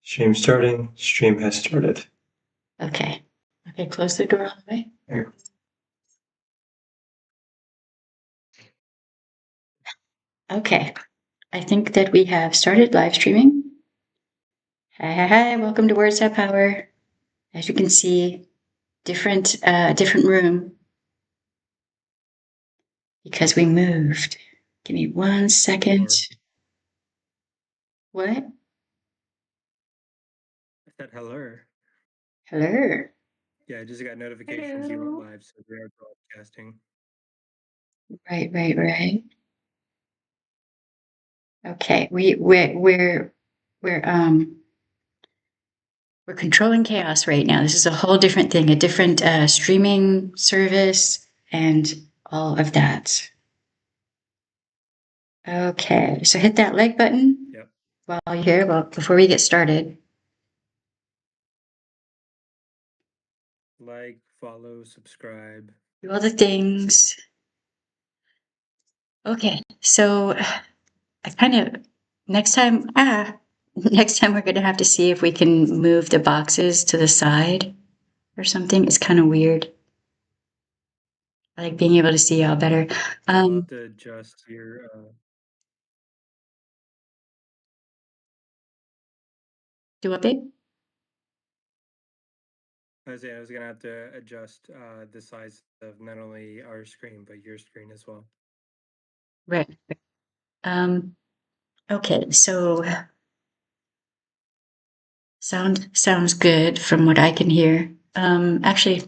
Stream starting. Stream has started. Okay. Okay, close the door all the way. Here. Okay. I think that we have started live streaming. Hi, welcome to Words Have Power. As you can see, different room because we moved. Give me 1 second. What? I said hello. Hello. Yeah, I just got notifications you went live, so we are broadcasting. Right. Okay, we're controlling chaos right now. This is a whole different thing, a different streaming service and all of that. Okay, so hit that like button. Yep. While you're here, well, before we get started. Like, follow, subscribe. Do all the things. Okay, so I kind of, next time we're going to have to see if we can move the boxes to the side or something. It's kind of weird. I like being able to see y'all better. We'll have to adjust your... Do what, babe? I was going to have to adjust the size of not only our screen, but your screen as well. Right. Okay, so sounds good from what I can hear. Actually,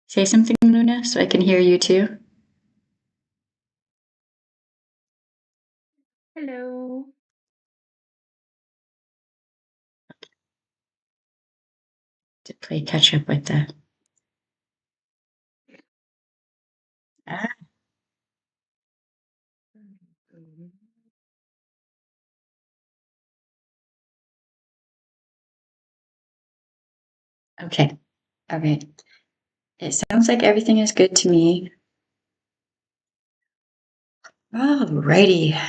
say something, Luna, so I can hear you too. Hello. To play catch up with the. Okay. All right. It sounds like everything is good to me. Alrighty.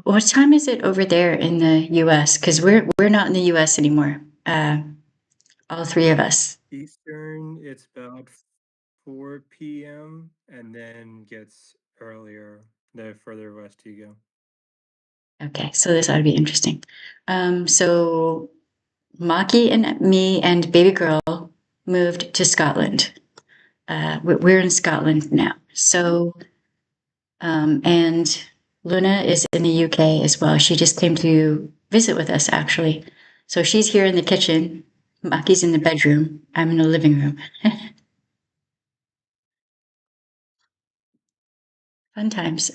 What time is it over there in the US? Because we're not in the US anymore. All three of us. Eastern, it's about 4 p.m. and then gets earlier the further west you go. Okay, so this ought to be interesting. So Maki and me and baby girl moved to Scotland. We're in Scotland now. So, and Luna is in the UK as well. She just came to visit with us, actually. So she's here in the kitchen. Maki's in the bedroom. I'm in the living room. Fun times.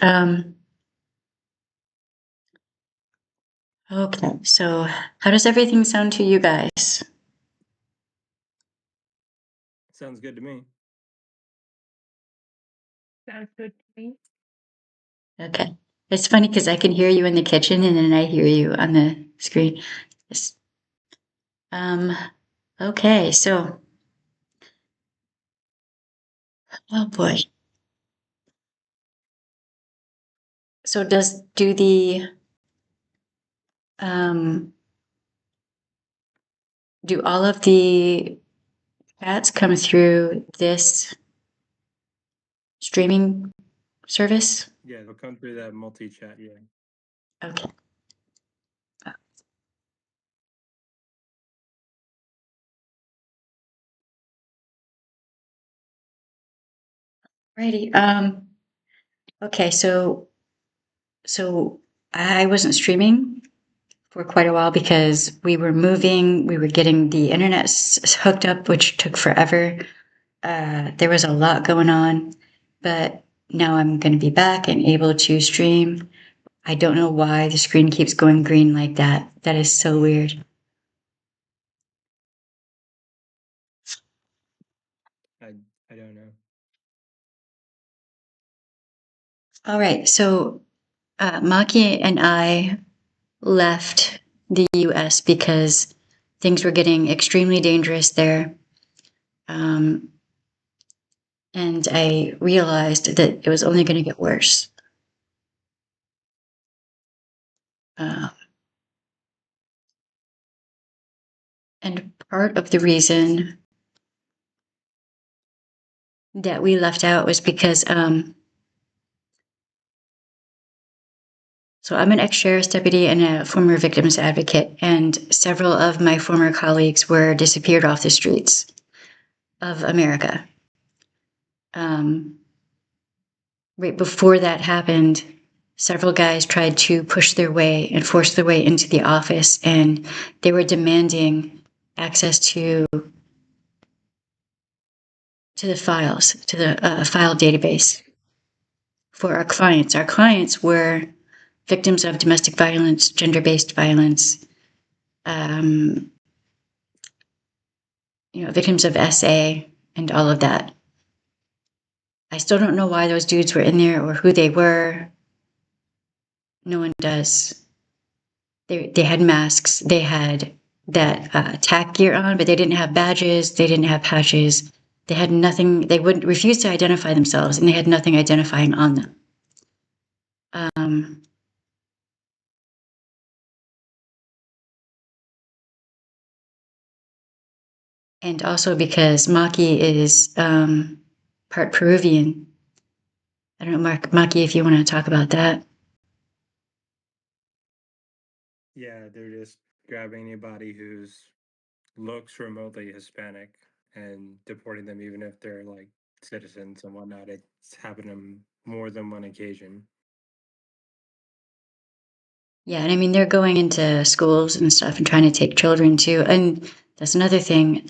Okay, so how does everything sound to you guys? Sounds good to me. Sounds good to me. Okay. It's funny because I can hear you in the kitchen and then I hear you on the screen. Yes. Okay, so oh boy. So do the do all of the chats come through this streaming service? Yeah, they'll come through that multi-chat, yeah. Okay. Righty. Okay, so I wasn't streaming for quite a while because we were moving, we were getting the internet hooked up, which took forever. There was a lot going on, but now I'm going to be back and able to stream. I don't know why the screen keeps going green like that. That is so weird. I don't know. All right, so Maki and I left the US because things were getting extremely dangerous there. And I realized that it was only going to get worse. And part of the reason that we left out was because, so I'm an ex-sheriff's deputy and a former victims advocate, and several of my former colleagues were disappeared off the streets of America. Right before that happened, several guys tried to push their way and force their way into the office, and they were demanding access to the files, to the file database for our clients. Our clients were victims of domestic violence, gender-based violence, victims of SA and all of that. I still don't know why those dudes were in there or who they were. No one does. They had masks. They had that tack gear on, but they didn't have badges. They didn't have patches. They had nothing. They would refuse to identify themselves, and they had nothing identifying on them. And also because Maki is part Peruvian. I don't know, Maki, if you want to talk about that. Yeah, they're just grabbing anybody who's looks remotely Hispanic and deporting them, even if they're like citizens and whatnot. It's happened on more than one occasion. Yeah, and I mean, they're going into schools and stuff and trying to take children too. And that's another thing.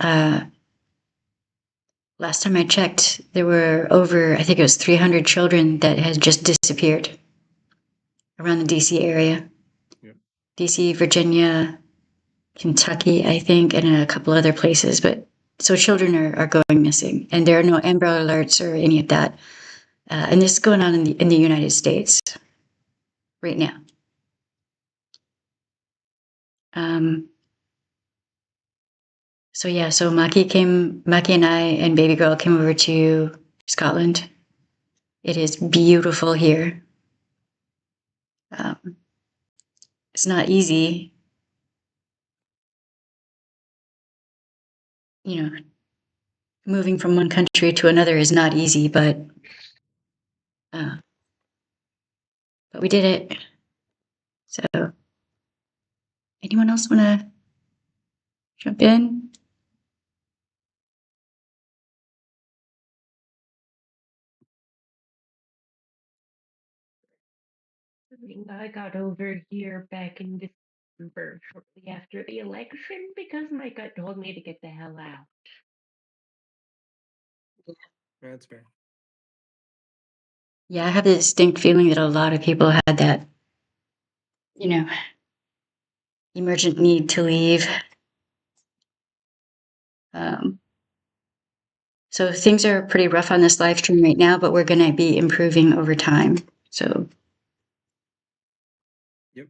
Last time I checked, there were over, I think it was 300 children that had just disappeared around the DC area. Yep. DC, Virginia, Kentucky, I think, and a couple other places. But so children are going missing, and there are no Amber Alerts or any of that. And this is going on in the United States right now. So yeah, so Maki and I and baby girl came over to Scotland. It is beautiful here. It's not easy, moving from one country to another is not easy, but we did it. So, anyone else want to jump in? I got over here back in December, shortly after the election, because my gut told me to get the hell out. That's fair. Yeah, I have a distinct feeling that a lot of people had that, emergent need to leave. So things are pretty rough on this live stream right now, but we're going to be improving over time. So. Yep.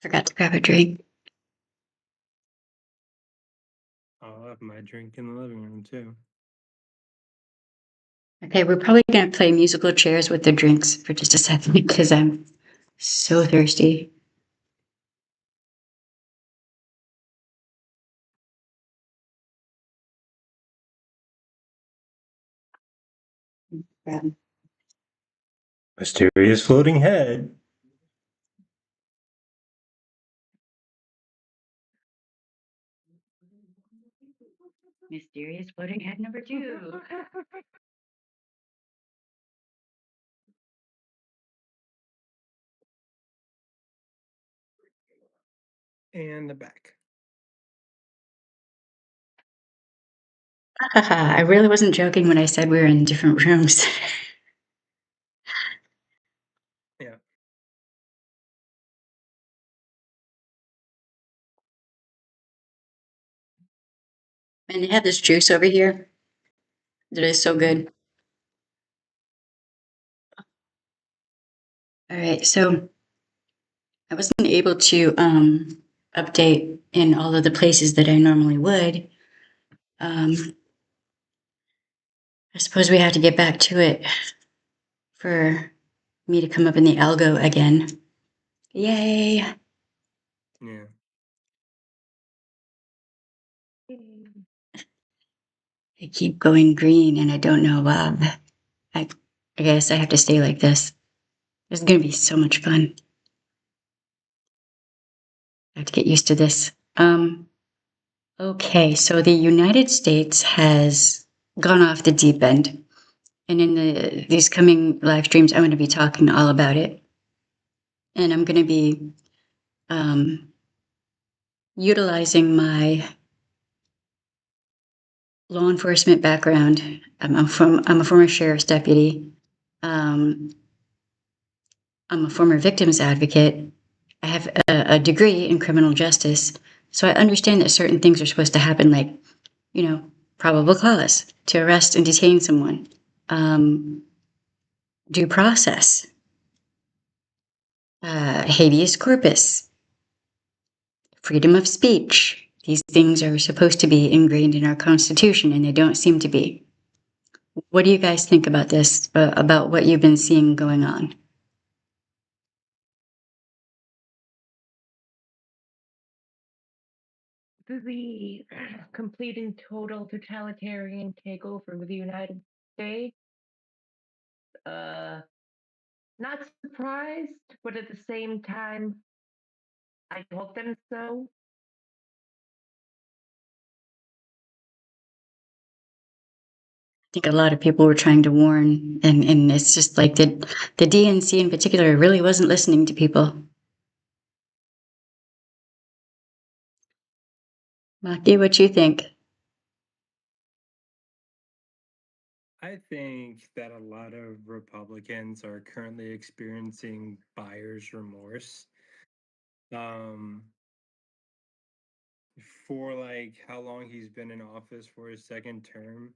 Forgot to grab a drink. I'll have my drink in the living room too. Okay, we're probably going to play musical chairs with the drinks for just a second because I'm so thirsty. Mysterious floating head. Mysterious floating head number 2. And the back. I really wasn't joking when I said we were in different rooms. Yeah. And they have this juice over here that is so good. All right, so I wasn't able to update in all of the places that I normally would. I suppose we have to get back to it for me to come up in the algo again. Yay! Yeah. Mm. I keep going green and I don't know I guess I have to stay like this. It's gonna be so much fun. I have to get used to this. Okay, so the United States has gone off the deep end. And in these coming live streams, I'm going to be talking all about it. And I'm going to be utilizing my law enforcement background. I'm a former sheriff's deputy. I'm a former victims advocate. I have a degree in criminal justice. So I understand that certain things are supposed to happen, like, probable cause to arrest and detain someone, due process, habeas corpus, freedom of speech. These things are supposed to be ingrained in our Constitution, and they don't seem to be. What do you guys think about this, about what you've been seeing going on? The complete and total totalitarian takeover of the United States. Not surprised, but at the same time, I told them so. I think a lot of people were trying to warn, and it's just like the DNC in particular really wasn't listening to people. Maki, what you think? I think that a lot of Republicans are currently experiencing buyer's remorse. For like how long he's been in office for his second term,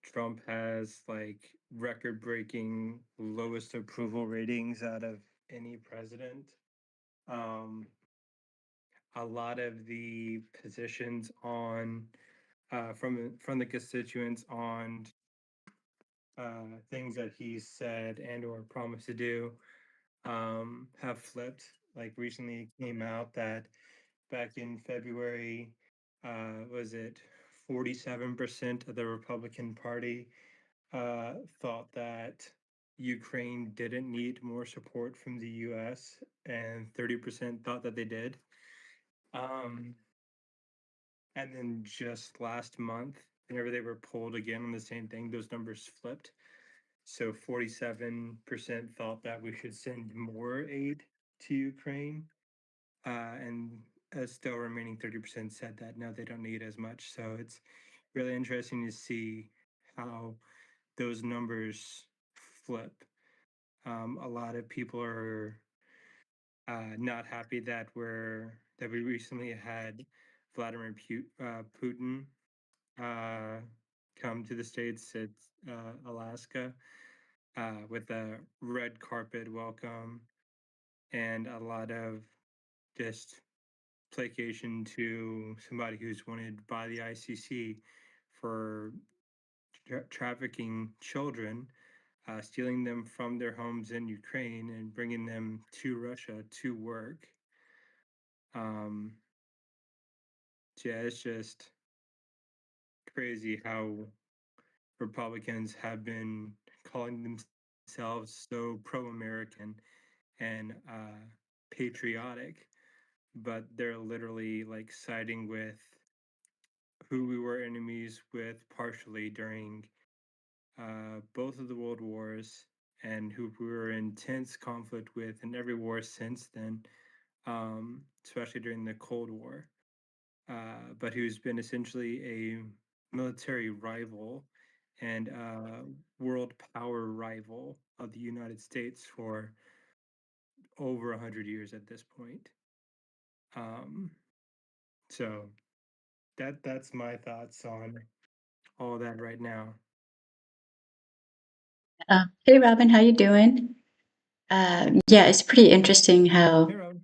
Trump has like record breaking lowest approval ratings out of any president. A lot of the positions on from the constituents on things that he said and or promised to do have flipped. Like recently it came out that back in February, was it 47% of the Republican Party thought that Ukraine didn't need more support from the US, and 30% thought that they did. Um, and then just last month, whenever they were polled again on the same thing, those numbers flipped. So 47% thought that we should send more aid to Ukraine, and still remaining 30% said that no, they don't need as much. So it's really interesting to see how those numbers flip. A lot of people are not happy that we recently had Vladimir Putin come to the States at Alaska with a red carpet welcome and a lot of just placation to somebody who's wanted by the ICC for trafficking children, stealing them from their homes in Ukraine and bringing them to Russia to work. Yeah, it's just crazy how Republicans have been calling themselves so pro-American and patriotic, but they're literally like siding with who we were enemies with partially during both of the world wars, and who we were in intense conflict with in every war since then, especially during the Cold War. But who's been essentially a military rival and world power rival of the United States for over 100 years at this point. So that's my thoughts on all that right now. Hey, Robin, how you doing? Yeah, it's pretty interesting how Hey, Rob.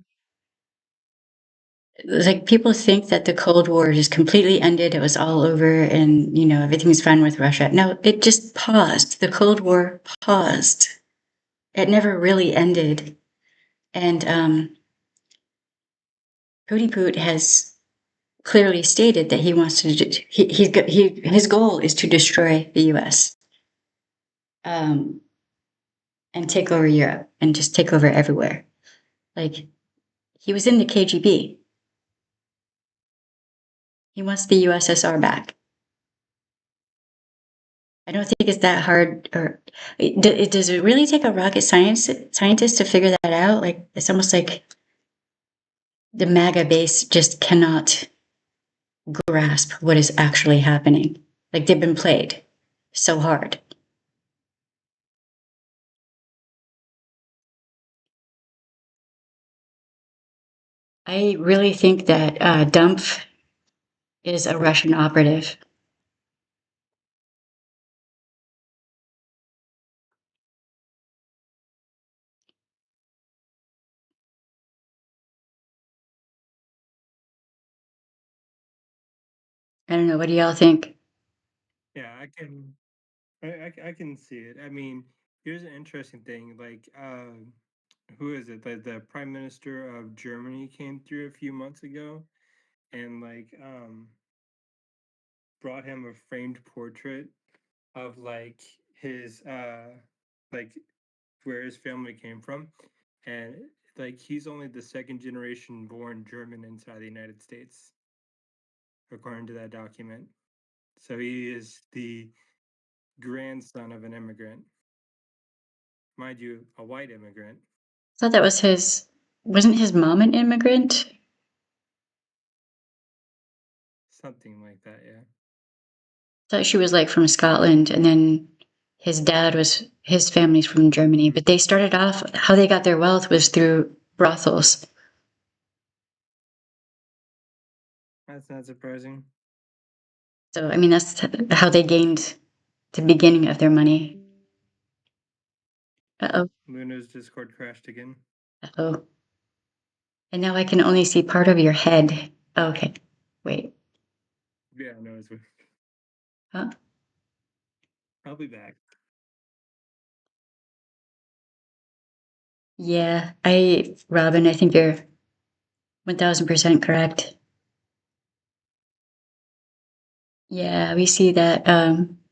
like people think that the Cold War just completely ended, it was all over, and everything's fine with Russia. No, it just paused. The Cold War paused. It never really ended. And Cody Poot has clearly stated that he wants to. His goal is to destroy the U.S. And take over Europe and just take over everywhere. Like he was in the KGB. He wants the USSR back. I don't think it's that hard. Or does it really take a rocket scientist to figure that out? Like it's almost like the MAGA base just cannot grasp what is actually happening. Like they've been played so hard. I really think that Dumpf is a Russian operative. I don't know. What do y'all think? Yeah, I can see it. I mean, here's an interesting thing. Like, who is it? The Prime Minister of Germany came through a few months ago, and brought him a framed portrait of his like where his family came from, and he's only the second generation born German inside the United States, according to that document. So he is the grandson of an immigrant, mind you, a white immigrant. I thought that was his. Wasn't his mom an immigrant? Something like that, yeah. I thought she was like from Scotland, and then his family's from Germany. But they started off, how they got their wealth was through brothels. That's not surprising. So I mean, that's how they gained the beginning of their money. Uh-oh. Luna's Discord crashed again. Uh-oh. And now I can only see part of your head. Okay. Wait. Yeah, no, it's weird. Huh? I'll be back. Yeah, Robin, I think you're 1000% correct. Yeah, we see that,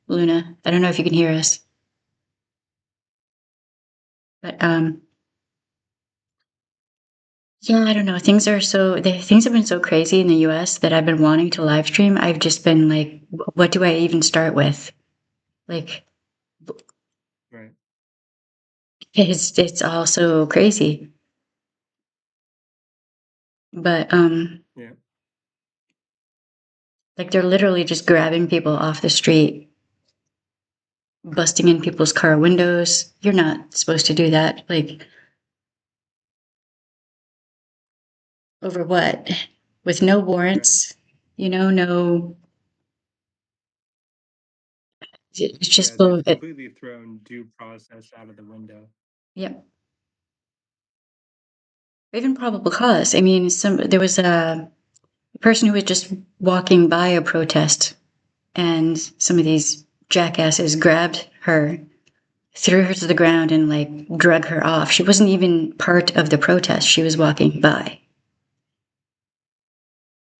Luna. I don't know if you can hear us. But yeah, I don't know. Things have been so crazy in the US that I've been wanting to live stream. I've just been like, what do I even start with? Like, Right. it's all so crazy. But Yeah. like they're literally just grabbing people off the street, busting in people's car windows. You're not supposed to do that. Like, over what? With no warrants, no. It's just Yeah, they've it. completely thrown due process out of the window. Yep. Even probable cause. I mean, there was a person who was just walking by a protest, and some of these jackasses grabbed her, threw her to the ground, and like drug her off. She wasn't even part of the protest. She was walking by.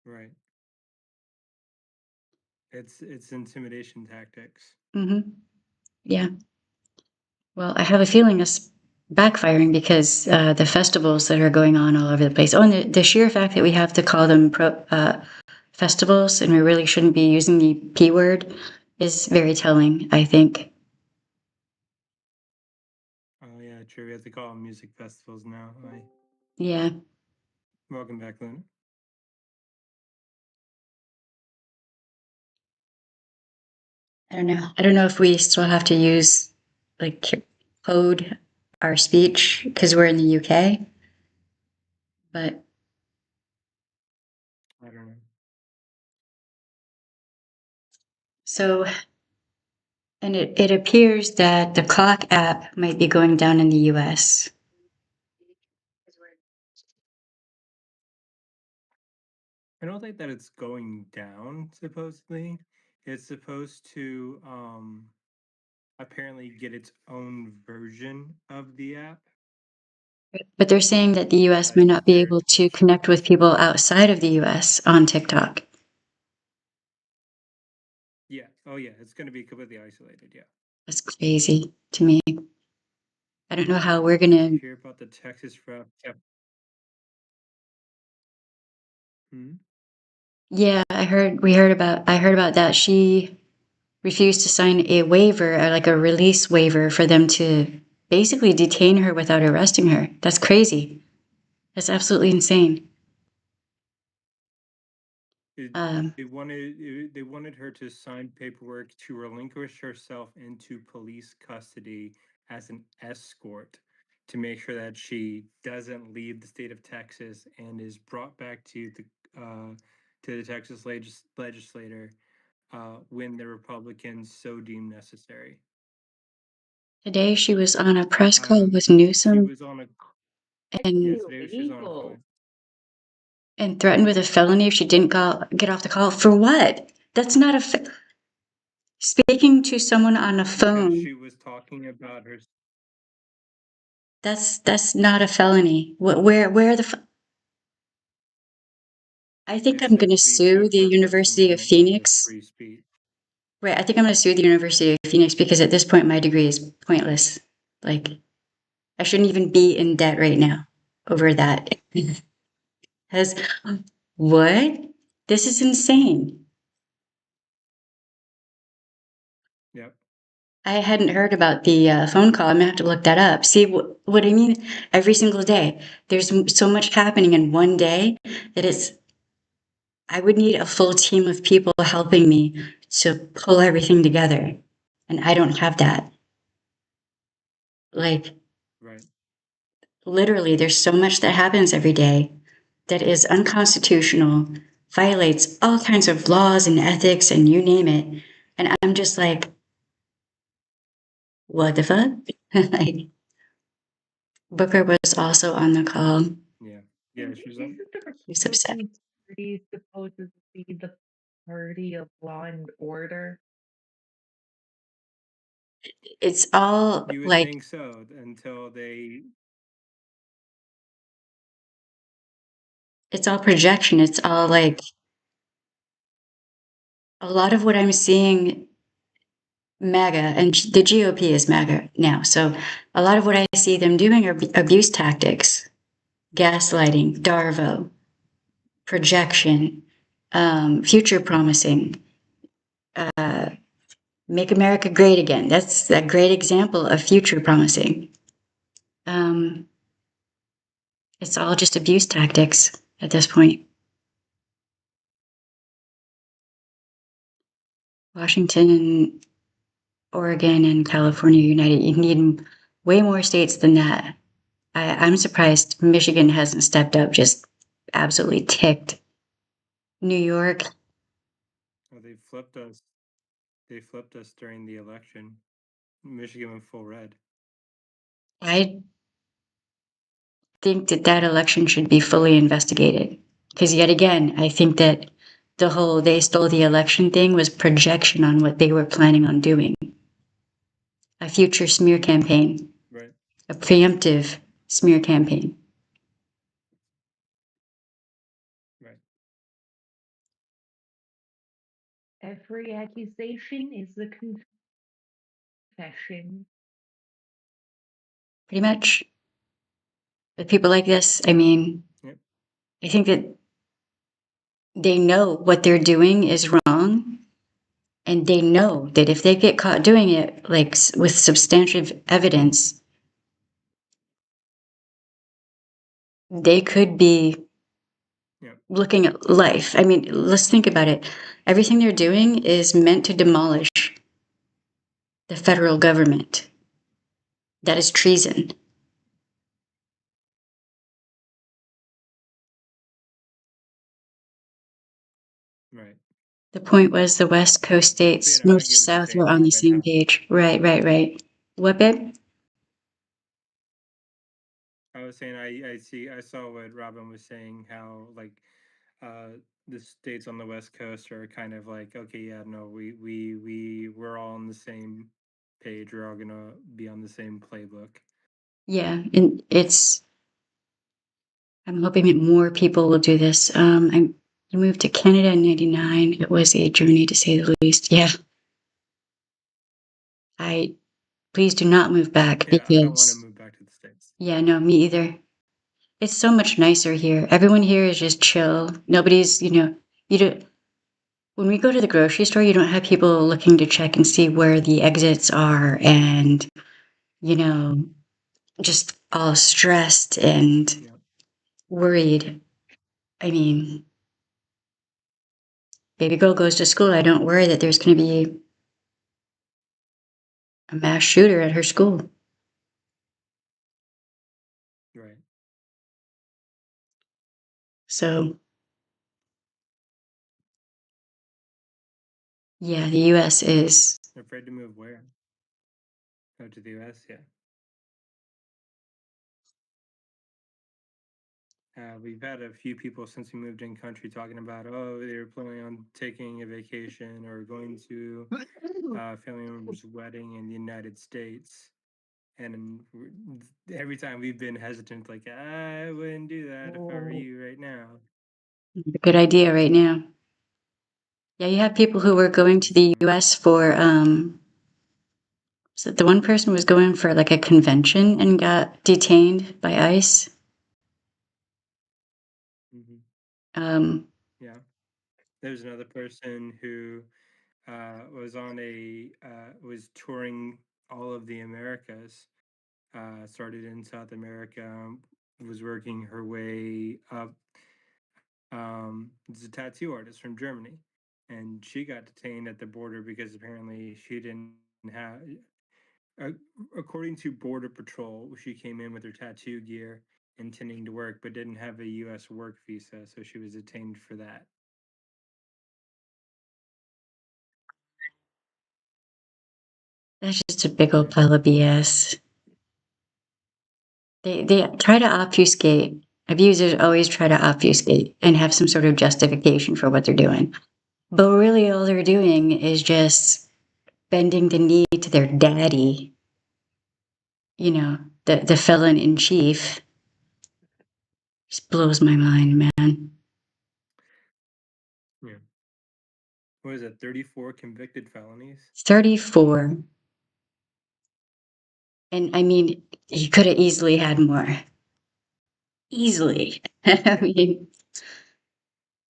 Right. It's intimidation tactics. Mm-hmm. Yeah. Well, I have a feeling it's backfiring because the festivals that are going on all over the place. Oh, and the sheer fact that we have to call them festivals and we really shouldn't be using the P word is very telling, I think. Oh yeah, true. We have to call them music festivals now. Yeah. Welcome back, Luna. I don't know. I don't know if we still have to use like code our speech because we're in the UK, but I don't know. so, and it appears that the clock app might be going down in the US. I don't think that it's going down, supposedly. It's supposed to apparently get its own version of the app. But they're saying that the US may Like not be able to connect with people outside of the US on TikTok. Yeah. Oh yeah, it's gonna be completely isolated, yeah. That's crazy to me. I don't know how we're Did gonna. you hear about the Texas rep? Yeah, I heard about that. She refused to sign a waiver, like a release waiver for them to basically detain her without arresting her. That's crazy. That's absolutely insane. They wanted her to sign paperwork to relinquish herself into police custody as an escort to make sure that she doesn't leave the state of Texas and is brought back to the Texas legislator when the Republicans so deem necessary. Today she was on a press call with She Newsom was on a and yesterday. She was on a call. Illegal. and threatened with a felony if she didn't get off the call. For what? That's not a. Speaking to someone on a Because phone. she was talking about her. That's not a felony. Where the. I think It I'm going to says be sue fit the for First University of Amendment claims of Phoenix. free speech. Right, I think I'm going to sue the University of Phoenix because at this point my degree is pointless. Like, I shouldn't even be in debt right now over that. Has what? This is insane. Yep. I hadn't heard about the phone call. I'm gonna have to look that up. See what I mean? Every single day, there's so much happening in one day that it's. I would need a full team of people helping me to pull everything together, and I don't have that. Like, Right. literally, there's so much that happens every day that is unconstitutional, violates all kinds of laws and ethics, and you name it. And I'm just like, what the fuck? Like, Booker was also on the call. Yeah. Yeah. She was on. Isn't the He's upset. Republican Party supposed to be the party of law and order? It's all You would like, think so until they. it's all projection. It's all like, a lot of what I'm seeing MAGA, and the GOP is MAGA now. So a lot of what I see them doing are abuse tactics, gaslighting, DARVO, projection, future promising, make America great again. That's a great example of future promising. It's all just abuse tactics at this point. Washington and Oregon and California united. You need way more states than that. I'm surprised Michigan hasn't stepped up, just absolutely ticked. New York. Well, they flipped us. They flipped us during the election. Michigan went full red. I think that election should be fully investigated. Because yet again, I think that the whole they stole the election thing was projection on what they were planning on doing. A future smear campaign. Right. A preemptive smear campaign. Right. Every accusation is a confession. Pretty much. With people like this, I mean, Yep. I think that they know what they're doing is wrong. And they know that if they get caught doing it, like with substantive evidence, they could be Yep. looking at life. I mean, let's think about it. Everything they're doing is meant to demolish the federal government. That is treason. Right. The point was the West Coast states, You know, I North get to what you're South, saying, were on the Robin. same page. Right. What, babe? I was saying I saw what Robin was saying, how like the states on the West Coast are kind of like, okay, yeah, no, we're all on the same page. We're all gonna be on the same playbook. Yeah, and I'm hoping that more people will do this. I moved to Canada in '99. It was a journey to say the least. Yeah. Please do not move back Yeah, I don't want to because, move back to the States. yeah, no, me either. It's so much nicer here. Everyone here is just chill. Nobody's, you don't, when we go to the grocery store, you don't have people looking to check and see where the exits are and, you know, just all stressed and Yeah. worried. I mean, baby girl goes to school. I don't worry that there's going to be a mass shooter at her school. Right. So, yeah, the US is, Afraid to move where? Oh, to the US, yeah. We've had a few people since we moved in country talking about, oh, they're planning on taking a vacation or going to family member's wedding in the United States. And every time we've been hesitant, like, I wouldn't do that if I were you right now. a good idea right now. Yeah, you have people who were going to the US for, so the one person was going for like a convention and got detained by ICE. Mm-hmm. Um, Yeah. There's another person who was touring all of the Americas. Started in South America, was working her way up. Is a tattoo artist from Germany, and she got detained at the border because apparently she didn't have. Uh, According to Border Patrol, she came in with her tattoo gear intending to work, but didn't have a U.S. work visa, so she was detained for that. that's just a big old Right. pile of BS. They try to obfuscate. Abusers always try to obfuscate and have some sort of justification for what they're doing. But really, all they're doing is just bending the knee to their daddy, the felon in chief. Just blows my mind, man. Yeah. What is it? 34 convicted felonies. 34. And I mean, he could have easily had more. Easily. I Yeah. mean,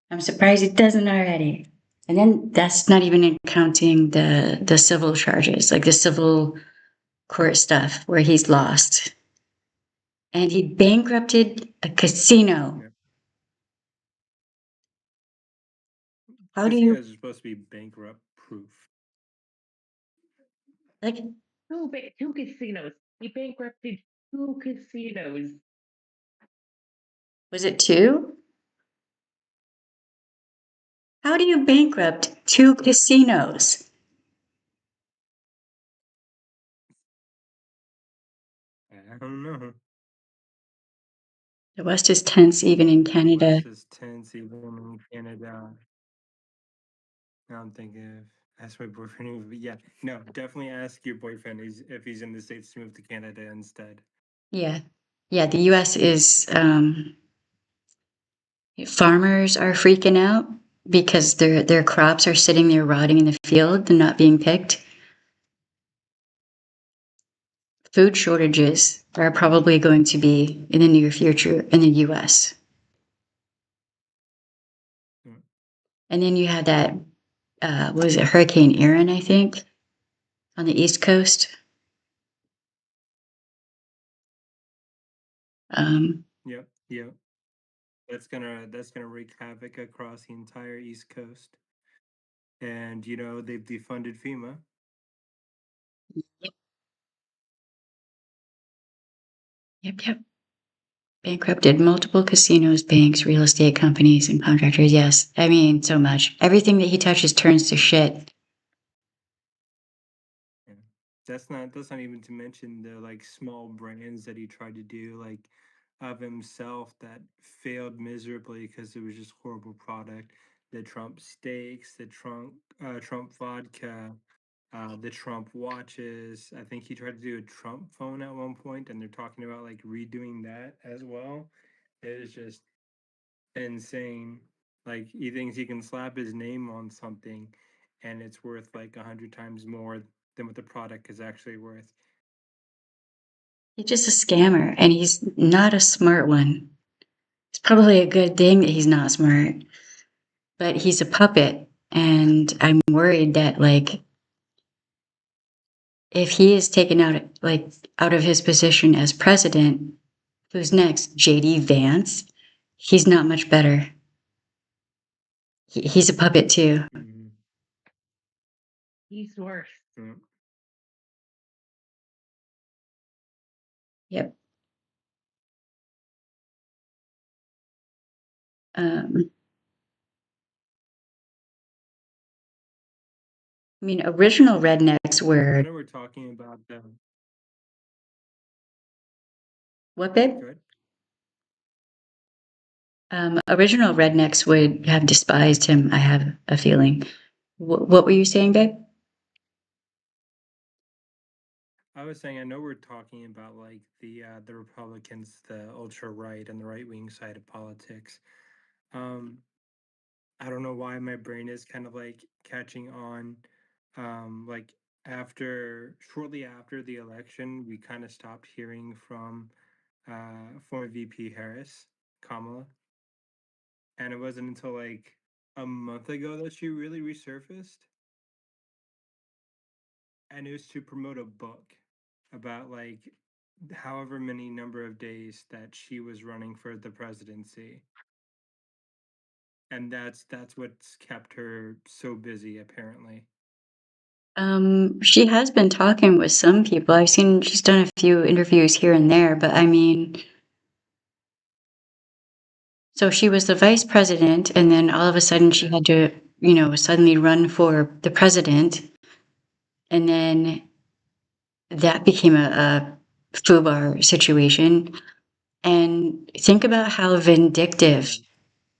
I'm surprised it doesn't already. And then that's not even counting the civil charges, like the civil court stuff where he's lost. And he bankrupted a casino. Yeah. How do you Casinos are supposed to be bankrupt proof. like Two casinos. He bankrupted 2 casinos. was it two? How do you bankrupt 2 casinos? I don't know. The West is tense even in The Canada. West is tense, even in Canada. Now I'm thinking of ask my boyfriend. But yeah, no, definitely ask your boyfriend if he's in the States to move to Canada instead. Yeah. Yeah, the US is farmers are freaking out because their crops are sitting there rotting in the field and not being picked. Food shortages are probably going to be in the near future in the US. Mm. And then you had that, what was it, Hurricane Erin, I think, on the East Coast. Yep, yep. That's gonna wreak havoc across the entire East Coast. And they've defunded FEMA. Yep. Bankrupted multiple casinos, banks, real estate companies, and contractors. Yes. I mean, so much. Everything that he touches turns to shit. Yeah. That's not even to mention the like small brands that he tried to do, like of himself that failed miserably because it was just horrible product. The Trump steaks, the Trump vodka, the Trump watches. I think he tried to do a Trump phone at one point, and they're talking about like redoing that as well. It is just insane. Like he thinks he can slap his name on something, and it's worth like 100 times more than what the product is actually worth. He's just a scammer, and he's not a smart one. It's probably a good thing that he's not smart, but he's a puppet, and I'm worried that like if he is taken out of his position as president, who's next? JD Vance. He's not much better. He's a puppet too. Mhm. He's worse. Mm. Yep. I mean, original rednecks I were know we're talking about what, babe? good. Original rednecks would have despised him. I have a feeling. What were you saying, babe? I was saying I know we're talking about like the Republicans, the ultra right and the right wing side of politics. Um, I don't know why my brain is kind of like catching on. Like shortly after the election, we kind of stopped hearing from former VP Harris, Kamala, and it wasn't until like a month ago that she really resurfaced, and it was to promote a book about like however many number of days that she was running for the presidency, and that's what's kept her so busy apparently. She has been talking with some people. I've seen she's done a few interviews here and there, but I mean, so she was the vice president, and then all of a sudden she had to, suddenly run for the president, and then that became a FUBAR situation. And think about how vindictive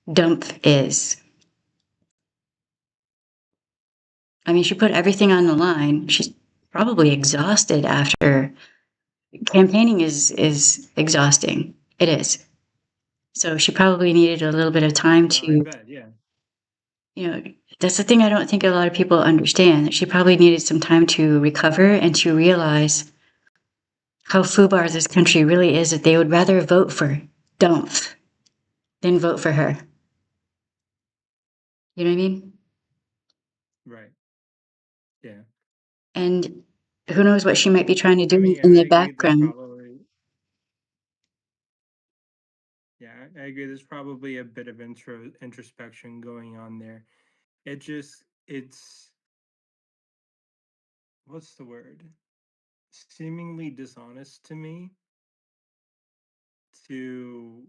Yeah. Dumpf is. I mean, she put everything on the line. She's probably exhausted after campaigning is exhausting. It is. So she probably needed a little bit of time No, I to, bet. Yeah. that's the thing I don't think a lot of people understand. That she probably needed some time to recover and to realize how FUBAR this country really is, that they would rather vote for Dumpf than vote for her. You know what I mean? Right. Yeah. And who knows what she might be trying to I do mean, in I the agree. There's background. probably yeah, I agree. There's probably a bit of introspection going on there. It's what's the word? Seemingly dishonest to me to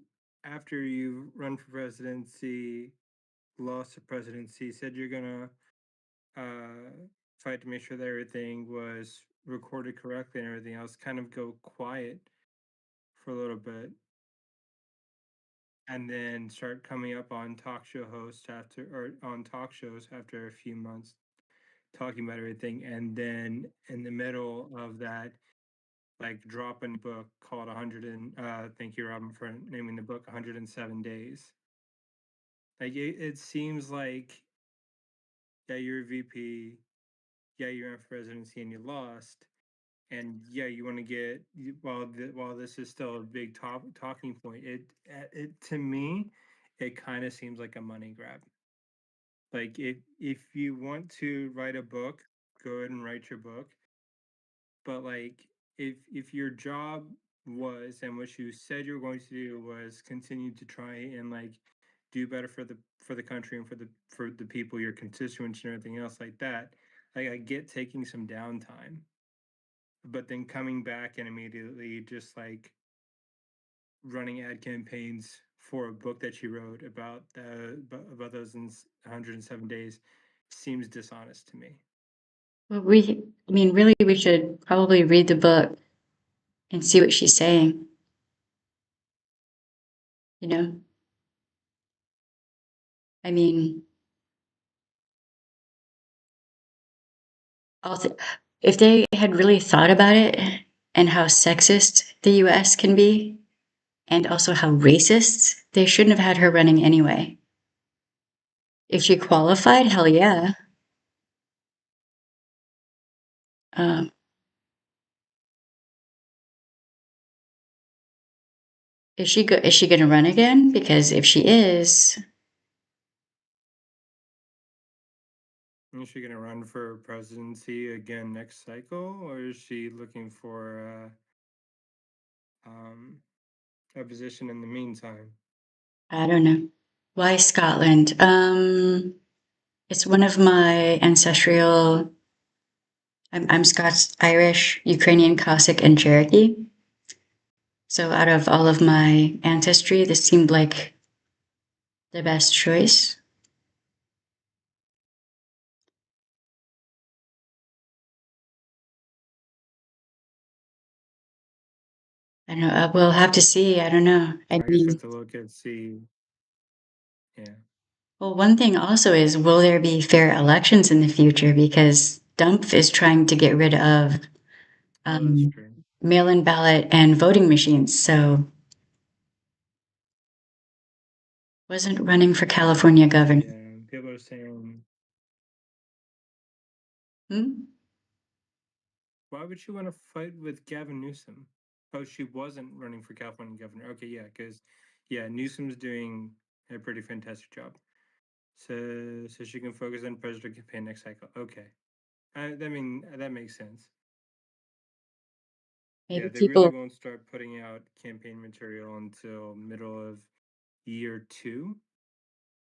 after you run for presidency, lost the presidency, said you're gonna fight to make sure that everything was recorded correctly and everything else, kind of go quiet for a little bit, and then start coming up on talk show hosts after or on talk shows after a few months talking about everything, and then in the middle of that like drop a book called 100 and thank you Robin for naming the book 107 days. Like it seems like yeah, you're a VP, yeah, you ran for presidency and you lost, and yeah, you want to get while this is still a big talking point, it to me it kind of seems like a money grab. Like if you want to write a book, go ahead and write your book, but like if your job was and what you said you were going to do was continue to try and like do better for the country and for the people, your constituents and everything else like that, like I get taking some downtime, but then coming back and immediately just like running ad campaigns for a book that she wrote about those 107 days seems dishonest to me. Well, I mean, really, we should probably read the book and see what she's saying. you know? I mean, also, if they had really thought about it and how sexist the US can be, and also how racist, they shouldn't have had her running anyway. If she qualified, hell yeah. Um, is she going to run again? Because if she is, Is she going to run for presidency again next cycle, or is she looking for a position in the meantime? I don't know. Why Scotland? It's one of my ancestral. I'm Scots, Irish, Ukrainian, Cossack, and Cherokee. So out of all of my ancestry, this seemed like the best choice. I don't know. We'll have to see. I don't know. I guess have to look and see. Yeah. Well, one thing also is, will there be fair elections in the future? Because Dump is trying to get rid of That's true. mail-in ballot and voting machines. So wasn't running for California governor. Yeah, people are saying, why would she want to fight with Gavin Newsom? Oh, she wasn't running for California governor. Okay, yeah, because Newsom's doing a pretty fantastic job. So she can focus on presidential campaign next cycle. Okay, that makes sense. Maybe They people. really won't start putting out campaign material until middle of year 2.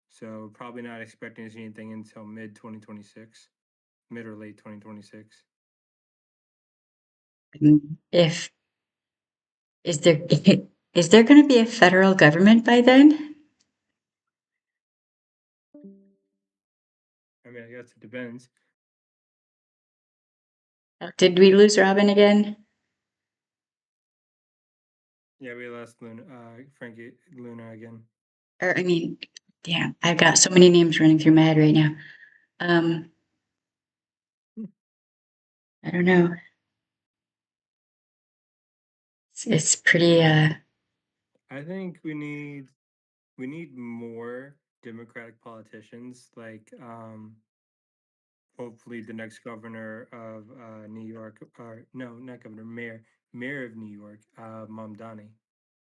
So probably not expecting to see anything until mid 2026, mid or late 2026. If is there is there going to be a federal government by then? I mean, I guess it depends. Did we lose Robin again? Yeah, we lost Frankie Luna again. Or I mean, yeah, I've got so many names running through my head right now. I don't know. It's pretty. I think we need more Democratic politicians, like hopefully the next governor of New York, or no, not governor, mayor of New York, Mamdani.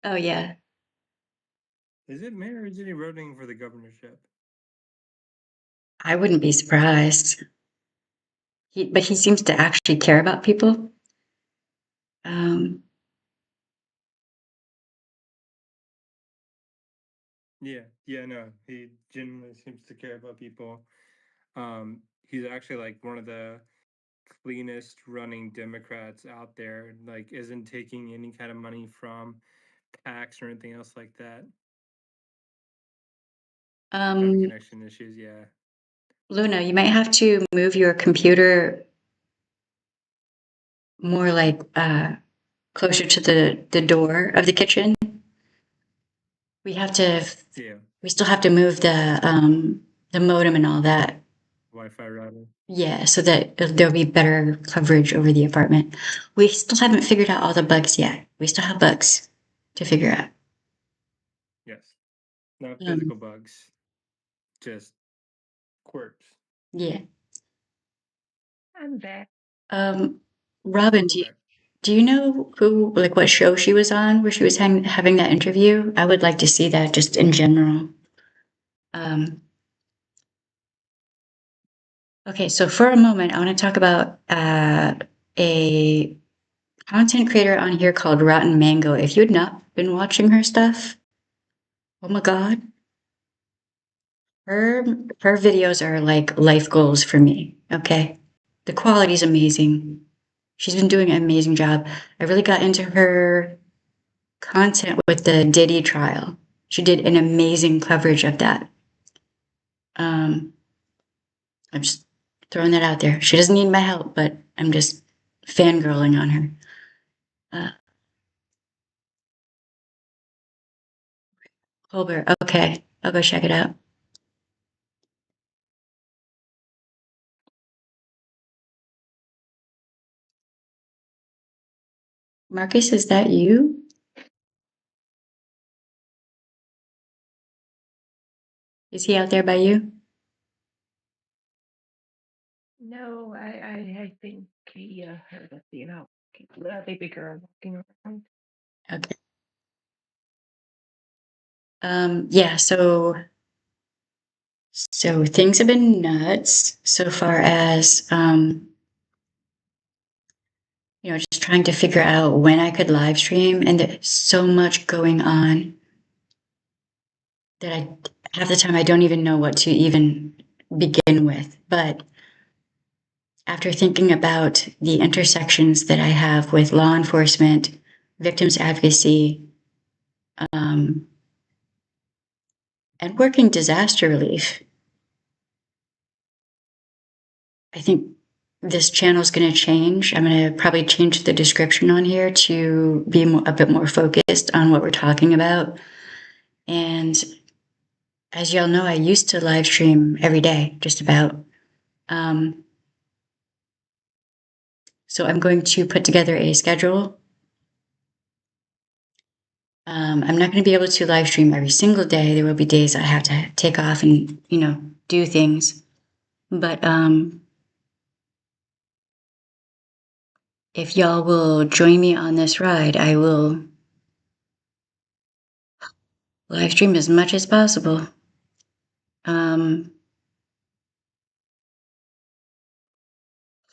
Oh yeah, Is it mayor or is he running for the governorship? I wouldn't be surprised. But he seems to actually care about people. No, he genuinely seems to care about people. He's actually like one of the cleanest running Democrats out there. Like, isn't taking any kind of money from PACs or anything else like that. Private connection issues, yeah. Luna, you might have to move your computer more like closer to the door of the kitchen. We have to. Yeah. We still have to move the modem and all that. Wi-Fi router. Yeah, so that there'll be better coverage over the apartment. We still haven't figured out all the bugs yet. We still have bugs to figure out. Yes. Not physical bugs. Just quirks. Yeah. I'm back. Robin, do you know who, like, what show she was on where she was having that interview? I would like to see that just in general. Okay, so for a moment, I want to talk about a content creator on here called Rotten Mango. If you had not been watching her stuff, oh my God. Her videos are like life goals for me, okay? The quality is amazing. She's been doing an amazing job. I really got into her content with the Diddy trial. She did an amazing coverage of that. I'm just throwing that out there. She doesn't need my help, but I'm just fangirling on her. Colbert. Okay, I'll go check it out. Marcus, is that you? Is he out there by you? No, I think he heard us, the baby girl walking around. Okay. Yeah, so things have been nuts so far as just trying to figure out when I could live stream, and there's so much going on that I half the time I don't even know what to even begin with. But after thinking about the intersections that I have with law enforcement, victims advocacy, and working disaster relief, I think this channel is going to change. I'm going to probably change the description on here to be a bit more focused on what we're talking about. And as y'all know, I used to live stream every day, just about. So I'm going to put together a schedule. I'm not going to be able to live stream every single day. There will be days I have to take off and, do things. But if y'all will join me on this ride, I will live stream as much as possible. Full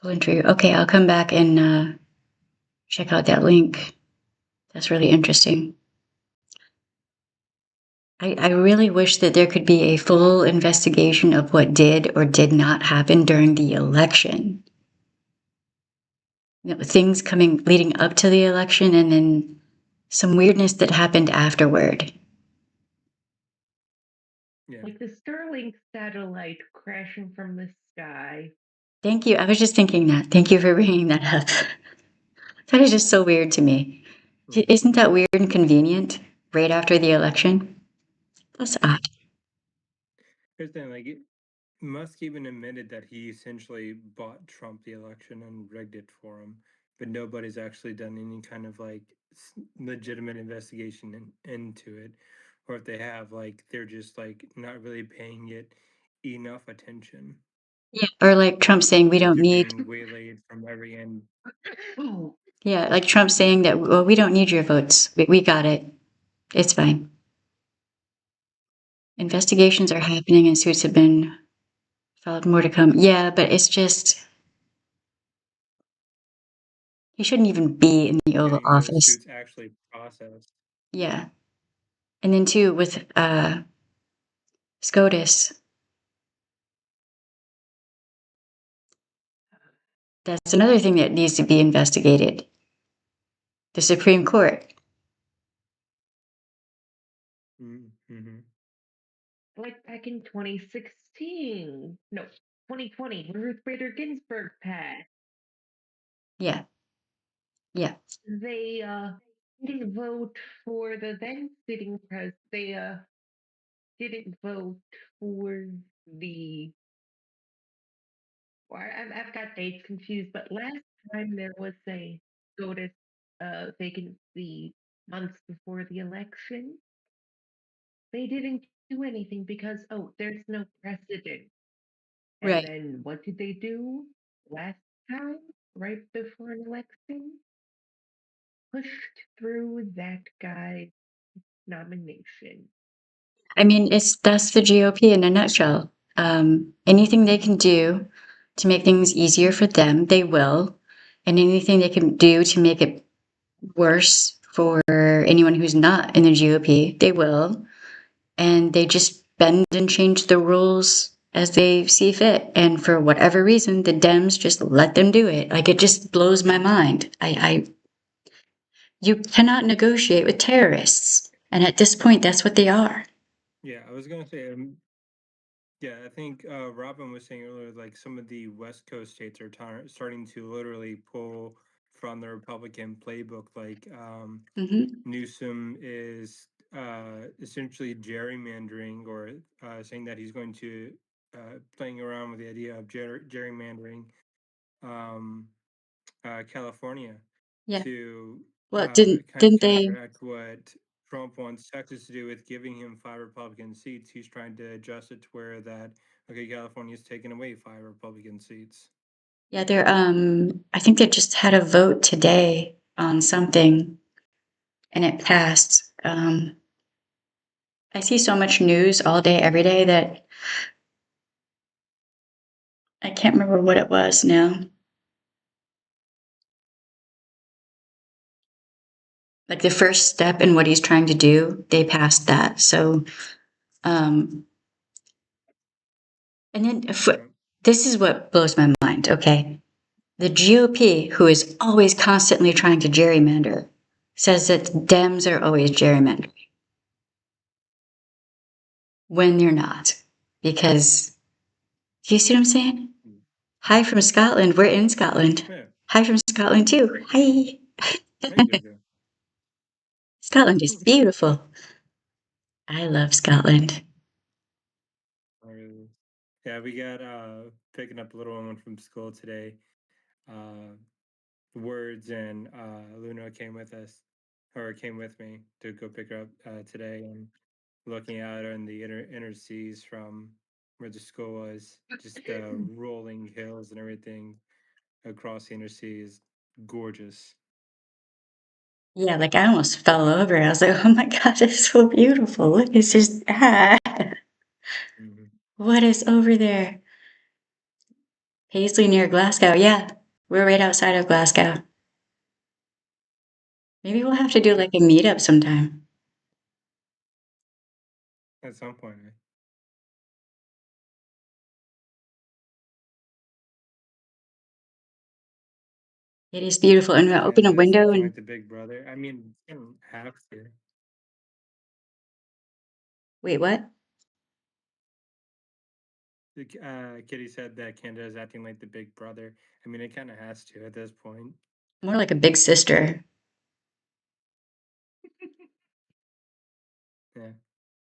interview. Okay, I'll come back and check out that link. That's really interesting. I really wish that there could be a full investigation of what did or did not happen during the election. Things leading up to the election, and then some weirdness that happened afterward. Yeah. Like the Starlink satellite crashing from the sky. Thank you. I was just thinking that. Thank you for bringing that up. That is just so weird to me. Isn't that weird and convenient right after the election? That's odd. Here's the thing, like Musk even admitted that he essentially bought Trump the election and rigged it for him, but nobody's actually done any kind of like legitimate investigation into it, or if they have, like they're just like not really paying it enough attention. Yeah. Or like Trump saying we don't They're need. being waylaid from every end. Yeah, like Trump saying that, well, we don't need your votes. We got it. It's fine. Investigations are happening and suits have been filed. More to come. Yeah, but it's just, he shouldn't even be in the Oval Getting those Office. suits actually processed. Yeah. And then too, with SCOTUS, that's another thing that needs to be investigated. The Supreme Court. Mm-hmm. Like back in 2016. No, 2020, when Ruth Bader Ginsburg passed. Yeah. Yeah. They didn't vote for the then sitting president. They didn't vote for the. Or I've got dates confused, but last time there was a SCOTUS vacancy months before the election. They didn't do anything because there's no precedent. And Right. then what did they do last time, right before an election? Pushed through that guy's nomination. I mean, that's the GOP in a nutshell. Anything they can do to make things easier for them, they will. And anything they can do to make it worse for anyone who's not in the GOP, they will. And they just bend and change the rules as they see fit. And for whatever reason, the Dems just let them do it. Like, it just blows my mind. You cannot negotiate with terrorists. And at this point, that's what they are. Yeah, I was gonna say, yeah, I think Robin was saying earlier, like some of the West Coast states are starting to literally pull from the Republican playbook. Like Mm-hmm. Newsom is essentially gerrymandering, or saying that he's going to playing around with the idea of gerrymandering California Yeah. to Well, kind of didn't they? counteract what Trump wants Texas to do with giving him 5 Republican seats. He's trying to adjust it to where that, okay, California's taken away 5 Republican seats. Yeah, they're I think they just had a vote today on something and it passed. I see so much news all day, every day that I can't remember what it was now. Like the first step in what he's trying to do, they passed that. So, and then this is what blows my mind. Okay. The GOP, who is always constantly trying to gerrymander, says that Dems are always gerrymandering when they're not. Because, do you see what I'm saying? Hi from Scotland. We're in Scotland. Yeah. Hi from Scotland too. Hi. Hi, Jojo. Scotland is beautiful. I love Scotland. Yeah, we got picking up a little one from school today. Words and Luna came with us, or came with me to go pick her up today, and looking out on the inner seas from where the school was, just the rolling hills and everything across the inner sea is gorgeous. Yeah, like I almost fell over. I was like, oh my God, it's so beautiful. Look, it's just, what is over there? Paisley near Glasgow. Yeah, we're right outside of Glasgow. Maybe we'll have to do like a meetup sometime. At some point. It is beautiful. And we'll open a Canada's window acting and like the big brother. I mean, you don't have to. wait, what? Kitty said that Canada is acting like the big brother. I mean, it kind of has to at this point. More like a big sister. Yeah.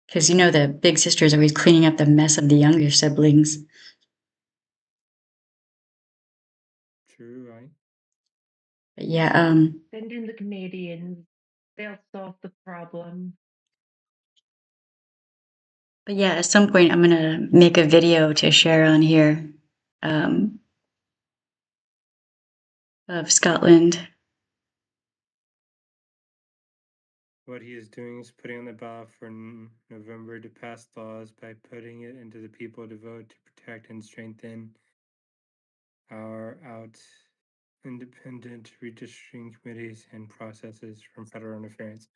Because you know the big sister is always cleaning up the mess of the younger siblings. True, right? But yeah, Send in the Canadians. They'll solve the problem. but yeah, at some point I'm gonna make a video to share on here of Scotland. What he is doing is putting on the ballot for November to pass laws by putting it into the people to vote to protect and strengthen our independent redistricting committees and processes from federal interference.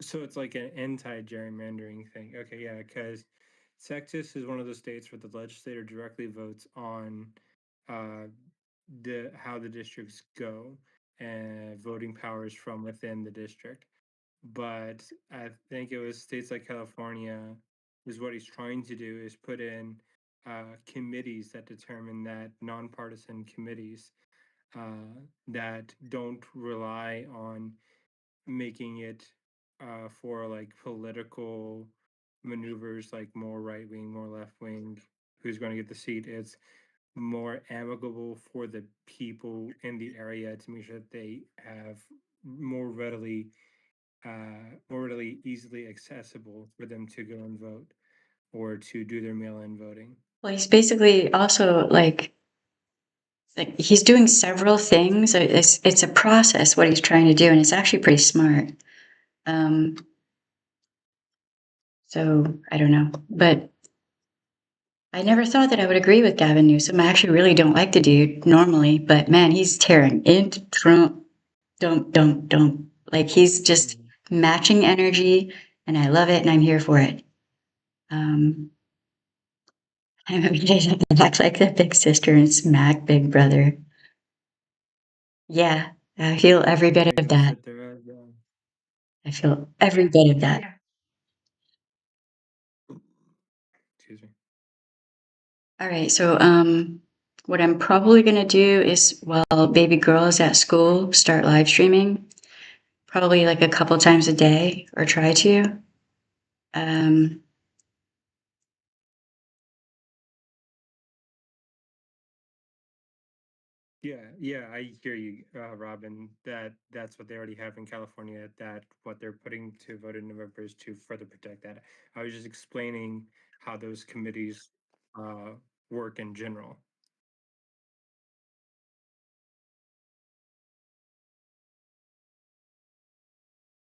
So it's like an anti-gerrymandering thing. Okay, yeah, because Texas is one of those states where the legislature directly votes on how the districts go and voting powers from within the district. But I think it was states like California is what he's trying to do is put in committees that determine that nonpartisan committees that don't rely on making it for like political maneuvers, like more right wing, more left wing, who's going to get the seat. It's more amicable for the people in the area to make sure that they have more readily easily accessible for them to go and vote or to do their mail-in voting. Well, he's basically also like he's doing several things. It's a process what he's trying to do, and it's actually pretty smart. So I don't know, but I never thought that I would agree with Gavin Newsom. I actually really don't like the dude normally, but man, he's tearing into Trump. Don't. Like he's just matching energy, and I love it, and I'm here for it. I'm every day to act like the big sister and smack big brother. Yeah, I feel every bit of that. I feel every bit of that. Yeah. Excuse me. All right, so what I'm probably gonna do is while baby girl is at school, start live streaming, probably like a couple times a day, or try to. Um, Yeah, I hear you, Robin. That's what they already have in California. That what they're putting to vote in November is to further protect that. I was just explaining how those committees work in general.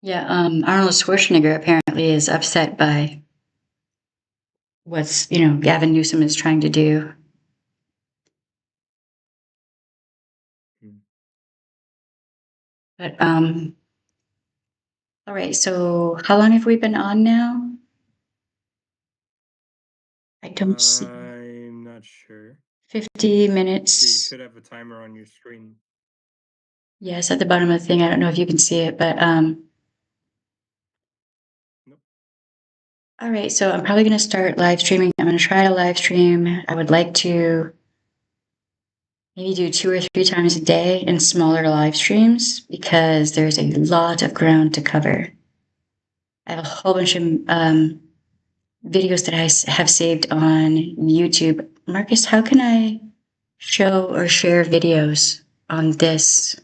yeah, Arnold Schwarzenegger apparently is upset by what's, Gavin Newsom is trying to do. Hmm. But, all right, so how long have we been on now? I don't see I'm not sure. 50 So you minutes. should have a timer on your screen. Yes, at the bottom of the thing. I don't know if you can see it, but Nope. all right, so I'm probably going to start live streaming. I'm going to try to live stream. I would like to maybe do 2 or 3 times a day in smaller live streams because there's a lot of ground to cover. I have a whole bunch of videos that I have saved on YouTube. Marcus, how can I show or share videos on this?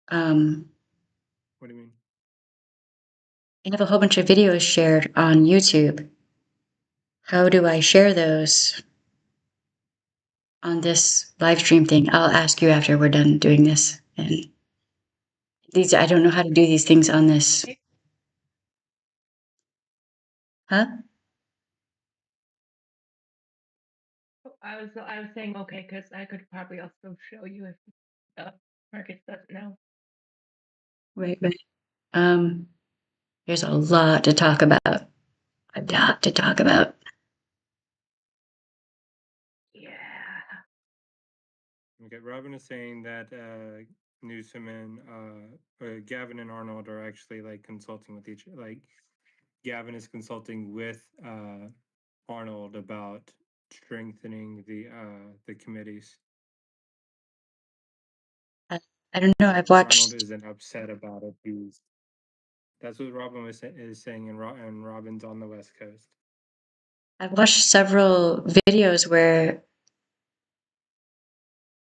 What do you mean? I have a whole bunch of videos shared on YouTube. How do I share those on this live stream thing? I'll ask you after we're done doing this. And these, I don't know how to do these things on this. Huh? I was saying okay because I could probably also show you if Marcus doesn't know. Right, right. There's a lot to talk about. A lot to talk about. Yeah. Okay, Robin is saying that Newsom and Gavin and Arnold are actually like consulting with each. Like Gavin is consulting with Arnold about strengthening the committees. I don't know. I've Arnold watched. isn't upset about it. That's what Robin is saying, and Robin's on the West Coast. I've watched several videos where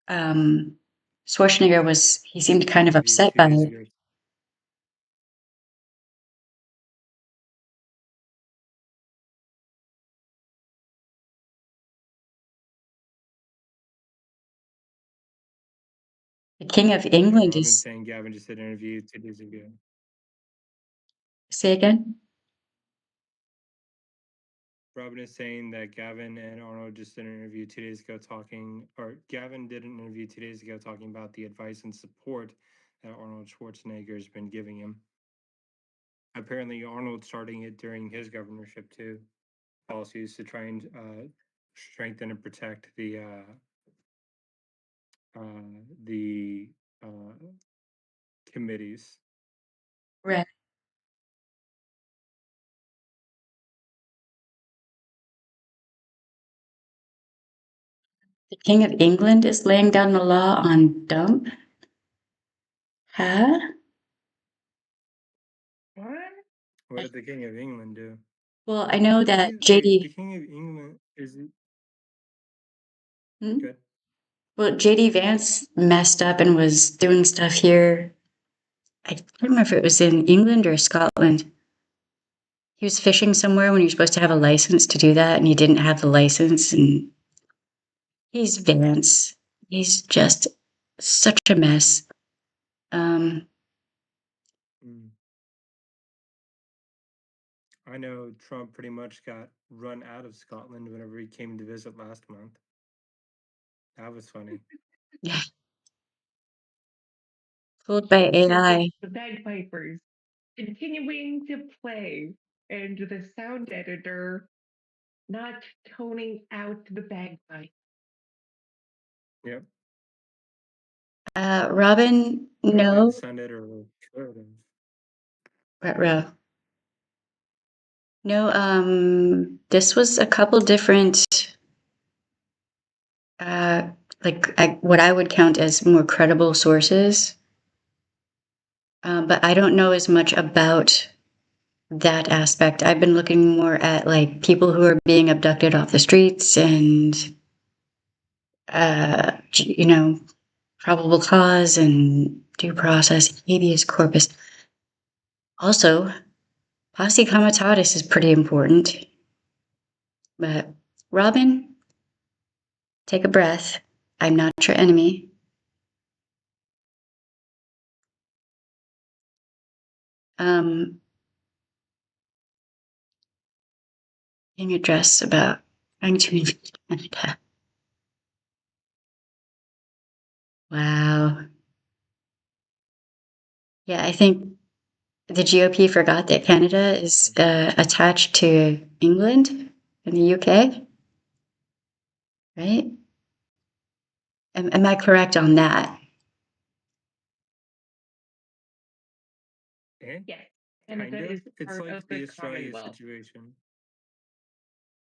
Schwarzenegger he seemed kind of Interview upset 2 by days it. ago. The King of Yeah, England Robin's is. saying Gavin just did an interview 2 days ago. Say again? Robin is saying that Gavin and Arnold just did an interview 2 days ago Gavin did an interview 2 days ago talking about the advice and support that Arnold Schwarzenegger has been giving him. Apparently, Arnold starting it during his governorship too. Policies to try and strengthen and protect the committees. Right. The King of England is laying down the law on dump? Huh? What? What did the King of England do? Well, I know that The JD. King of England is Hmm? good. Well, JD Vance messed up and was doing stuff here. I can't remember if it was in England or Scotland. He was fishing somewhere when you're supposed to have a license to do that, and he didn't have the license. And he's Vance. He's just such a mess. I know Trump pretty much got run out of Scotland whenever he came to visit last month. That was funny. Yeah. Fooled by Just AI. the bagpipers continuing to play and the sound editor not toning out the bagpipe. Yep. Robin, Apparently, the no. sound editor was short Row. No, this was a couple different, what I would count as more credible sources. But I don't know as much about that aspect. I've been looking more at like people who are being abducted off the streets and, you know, probable cause and due process, habeas corpus. Also, posse comitatus is pretty important. But Robin, take a breath. I'm not your enemy. In your dress about trying to invade Canada. Wow. Yeah, I think the GOP forgot that Canada is attached to England and the UK, right? Am I correct on that? And Yes, kind Canada of. is It's part like of the the Australia Commonwealth. situation.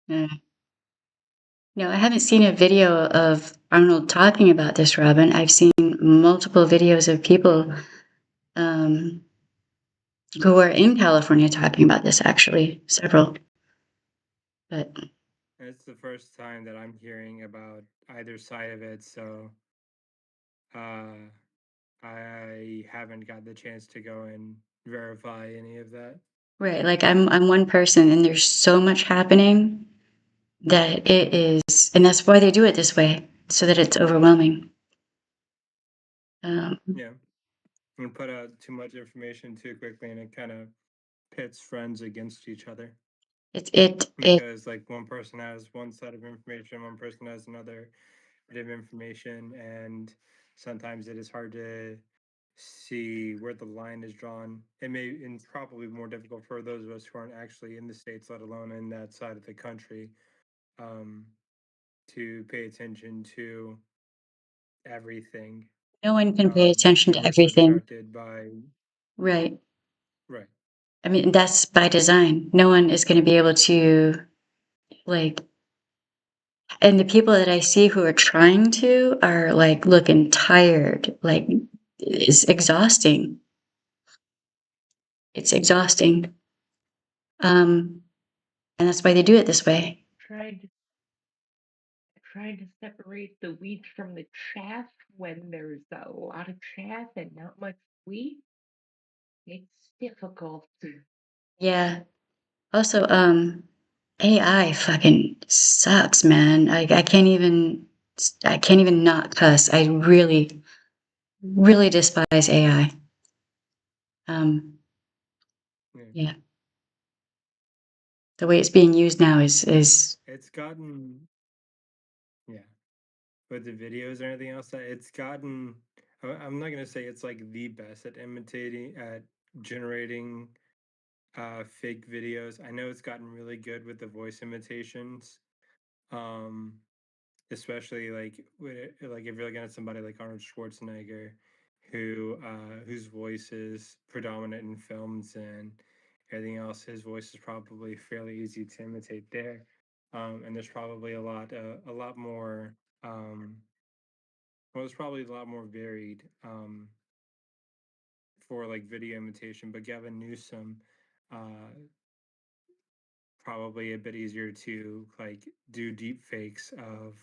No, I haven't seen a video of Arnold talking about this, Robin. I've seen multiple videos of people who are in California talking about this, actually, several. But It's the first time that I'm hearing about either side of it, so I haven't got the chance to go and verify any of that. right, like I'm one person, and there's so much happening that it is, and that's why they do it this way, so that it's overwhelming. Yeah. And put out too much information too quickly, and it kind of pits friends against each other. It Because like one person has one set of information, one person has another bit of information, and sometimes it is hard to see where the line is drawn. It may, and it's probably more difficult for those of us who aren't actually in the States, let alone in that side of the country, to pay attention to everything. no one can pay attention And to we're so everything, distracted by, right? right. I mean, that's by design. No one is going to be able to, like, and the people that I see who are trying to are like looking tired, like it's exhausting. It's exhausting. And that's why they do it this way. Trying to separate the wheat from the chaff when there's a lot of chaff and not much wheat. It's difficult. Yeah. Also, AI fucking sucks, man. I can't even not cuss. I really, really despise AI. Yeah. The way it's being used now is It's gotten, yeah, with the videos and everything else, that it's gotten, I'm not going to say it's like the best at generating fake videos. I know it's gotten really good with the voice imitations. Um, Especially like like if you're looking at somebody like Arnold Schwarzenegger, whose voice is predominant in films and everything else, his voice is probably fairly easy to imitate there. And there's probably a lot more. Well, it's probably a lot more varied for like video imitation. But Gavin Newsom, uh, probably a bit easier to like do deep fakes of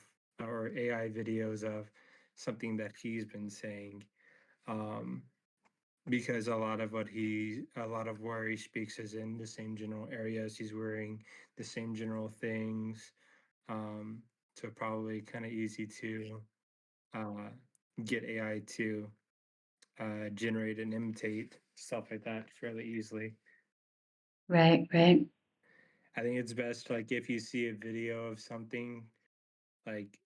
or AI videos of something that he's been saying. Um, because a lot of where he speaks is in the same general areas. He's wearing the same general things. Um, so probably kind of easy to uh, get AI to generate and imitate stuff like that fairly easily. right, right. I think it's best like if you see a video of something, like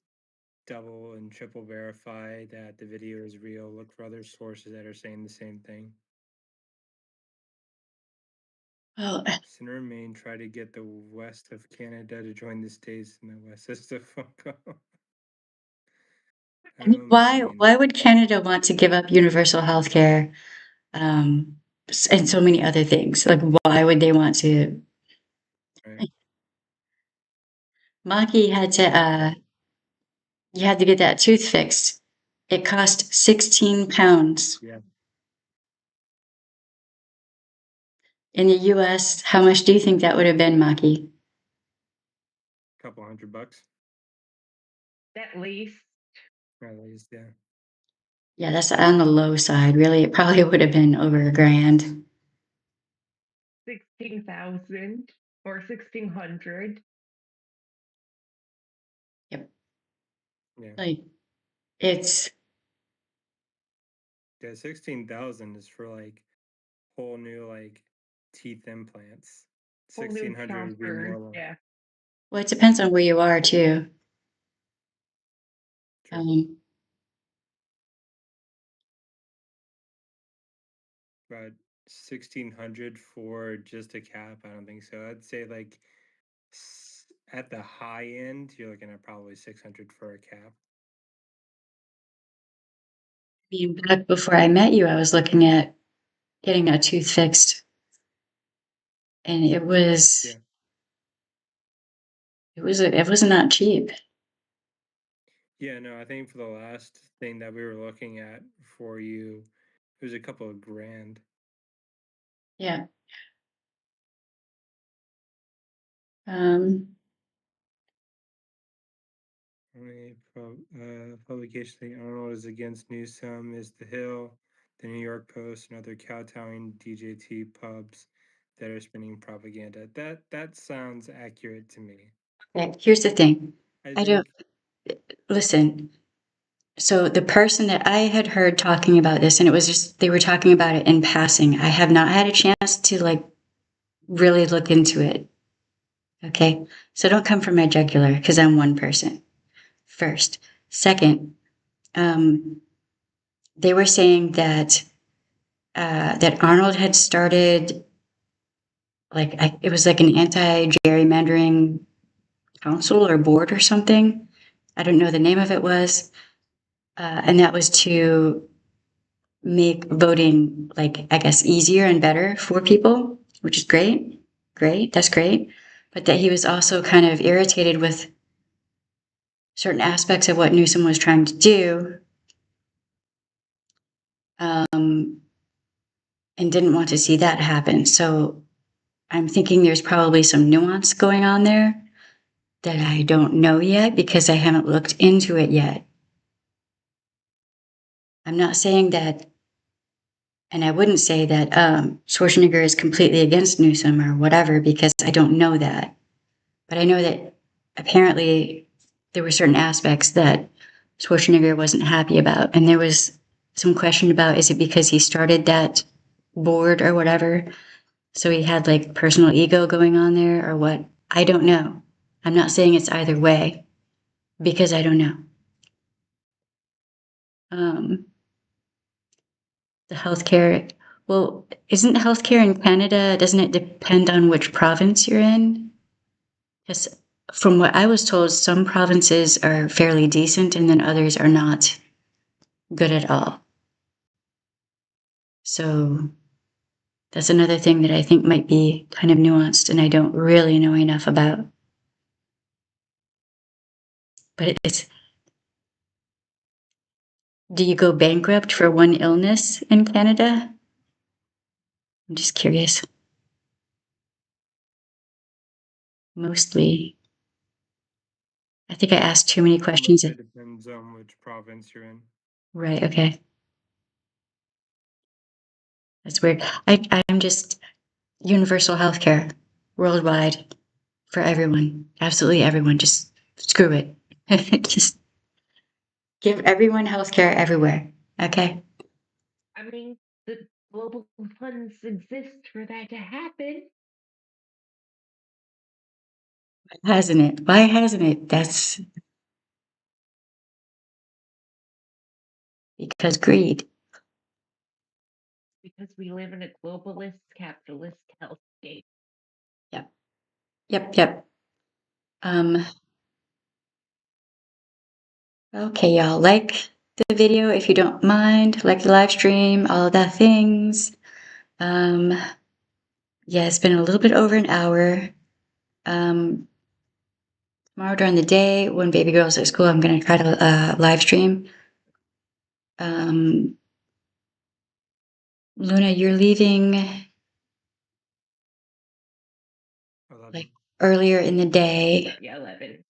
double and triple verify that the video is real. Look for other sources that are saying the same thing. Well, Senator Maine tried to get the west of Canada to join the states, and the west is to fuck off. I mean, Maine. why would Canada want to give up universal health care, and so many other things? Like, why would they want to? Right. Maki had to, you had to get that tooth fixed. It cost £16. Yeah. In the US, how much do you think that would have been, Maki? Couple $100 At least at least. Yeah. Yeah, that's on the low side. Really, it probably would have been over $1,000. 16,000 or 1,600. Yep. Yeah. Like, it's, Yeah. 16,000 is for like whole new like teeth implants. Whole new 1,600 would be more chompers. like Yeah. well, it depends on where you are, too. true. But 1,600 for just a cap, I don't think so. I'd say like at the high end, you're looking at probably 600 for a cap. Back before I met you, I was looking at getting a tooth fixed. And it was, Yeah. it was not cheap. Yeah, no, I think for the last thing that we were looking at for you, it was a couple of grand. Yeah. Um, Only publication thing Arnold is against Newsom is The Hill, the New York Post, and other kowtowing DJT pubs that are spinning propaganda. That sounds accurate to me. okay, here's the thing. I I don't think listen. So the person that I had heard talking about this, and it was just they were talking about it in passing. I have not had a chance to like really look into it. Okay. So don't come for my jugular because I'm one person. First. Second, they were saying that that Arnold had started it was like an anti-gerrymandering council or board or something. I don't know the name of it was, and that was to make voting like I guess easier and better for people, which is great. Great, that's great. But that he was also kind of irritated with certain aspects of what Newsom was trying to do, and didn't want to see that happen. So I'm thinking there's probably some nuance going on there that I don't know yet because I haven't looked into it yet. I'm not saying that, and I wouldn't say that Schwarzenegger is completely against Newsom or whatever because I don't know that. But I know that apparently there were certain aspects that Schwarzenegger wasn't happy about. And there was some question about is it because he started that board or whatever? So he had like personal ego going on there or what? I don't know. I'm not saying it's either way because I don't know. The healthcare, well, isn't healthcare in Canada, doesn't it depend on which province you're in? Because from what I was told, some provinces are fairly decent and then others are not good at all. So that's another thing that I think might be kind of nuanced and I don't really know enough about. But it's, do you go bankrupt for one illness in Canada? I'm just curious. Mostly. I think I asked too many questions. it depends on which province you're in. Right, okay. That's weird. I'm just universal healthcare worldwide for everyone. Absolutely everyone. Just screw it. Just give everyone healthcare everywhere. Okay. I mean, the global funds exist for that to happen. Hasn't it? Why hasn't it? That's because greed. Because we live in a globalist capitalist hellscape. Yep. Yep. Yep. Okay, y'all. Like the video if you don't mind. Like the live stream, all of that things. Yeah, it's been a little bit over an hour. Tomorrow during the day, when baby girl's at school, I'm gonna try to live stream. Luna, you're leaving earlier in the day. Yeah, 11.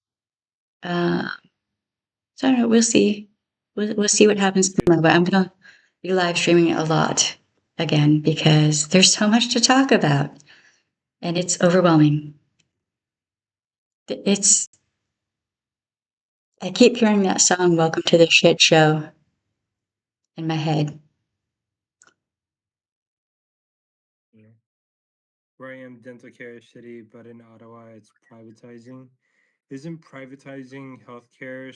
So I don't know. We'll see. We'll see what happens tomorrow. But I'm gonna be live streaming a lot again because there's so much to talk about, and it's overwhelming. It's. I keep hearing that song "Welcome to the Shit Show" in my head. Yeah. Where I am, dental care is shitty, but in Ottawa, it's privatizing. Isn't privatizing healthcare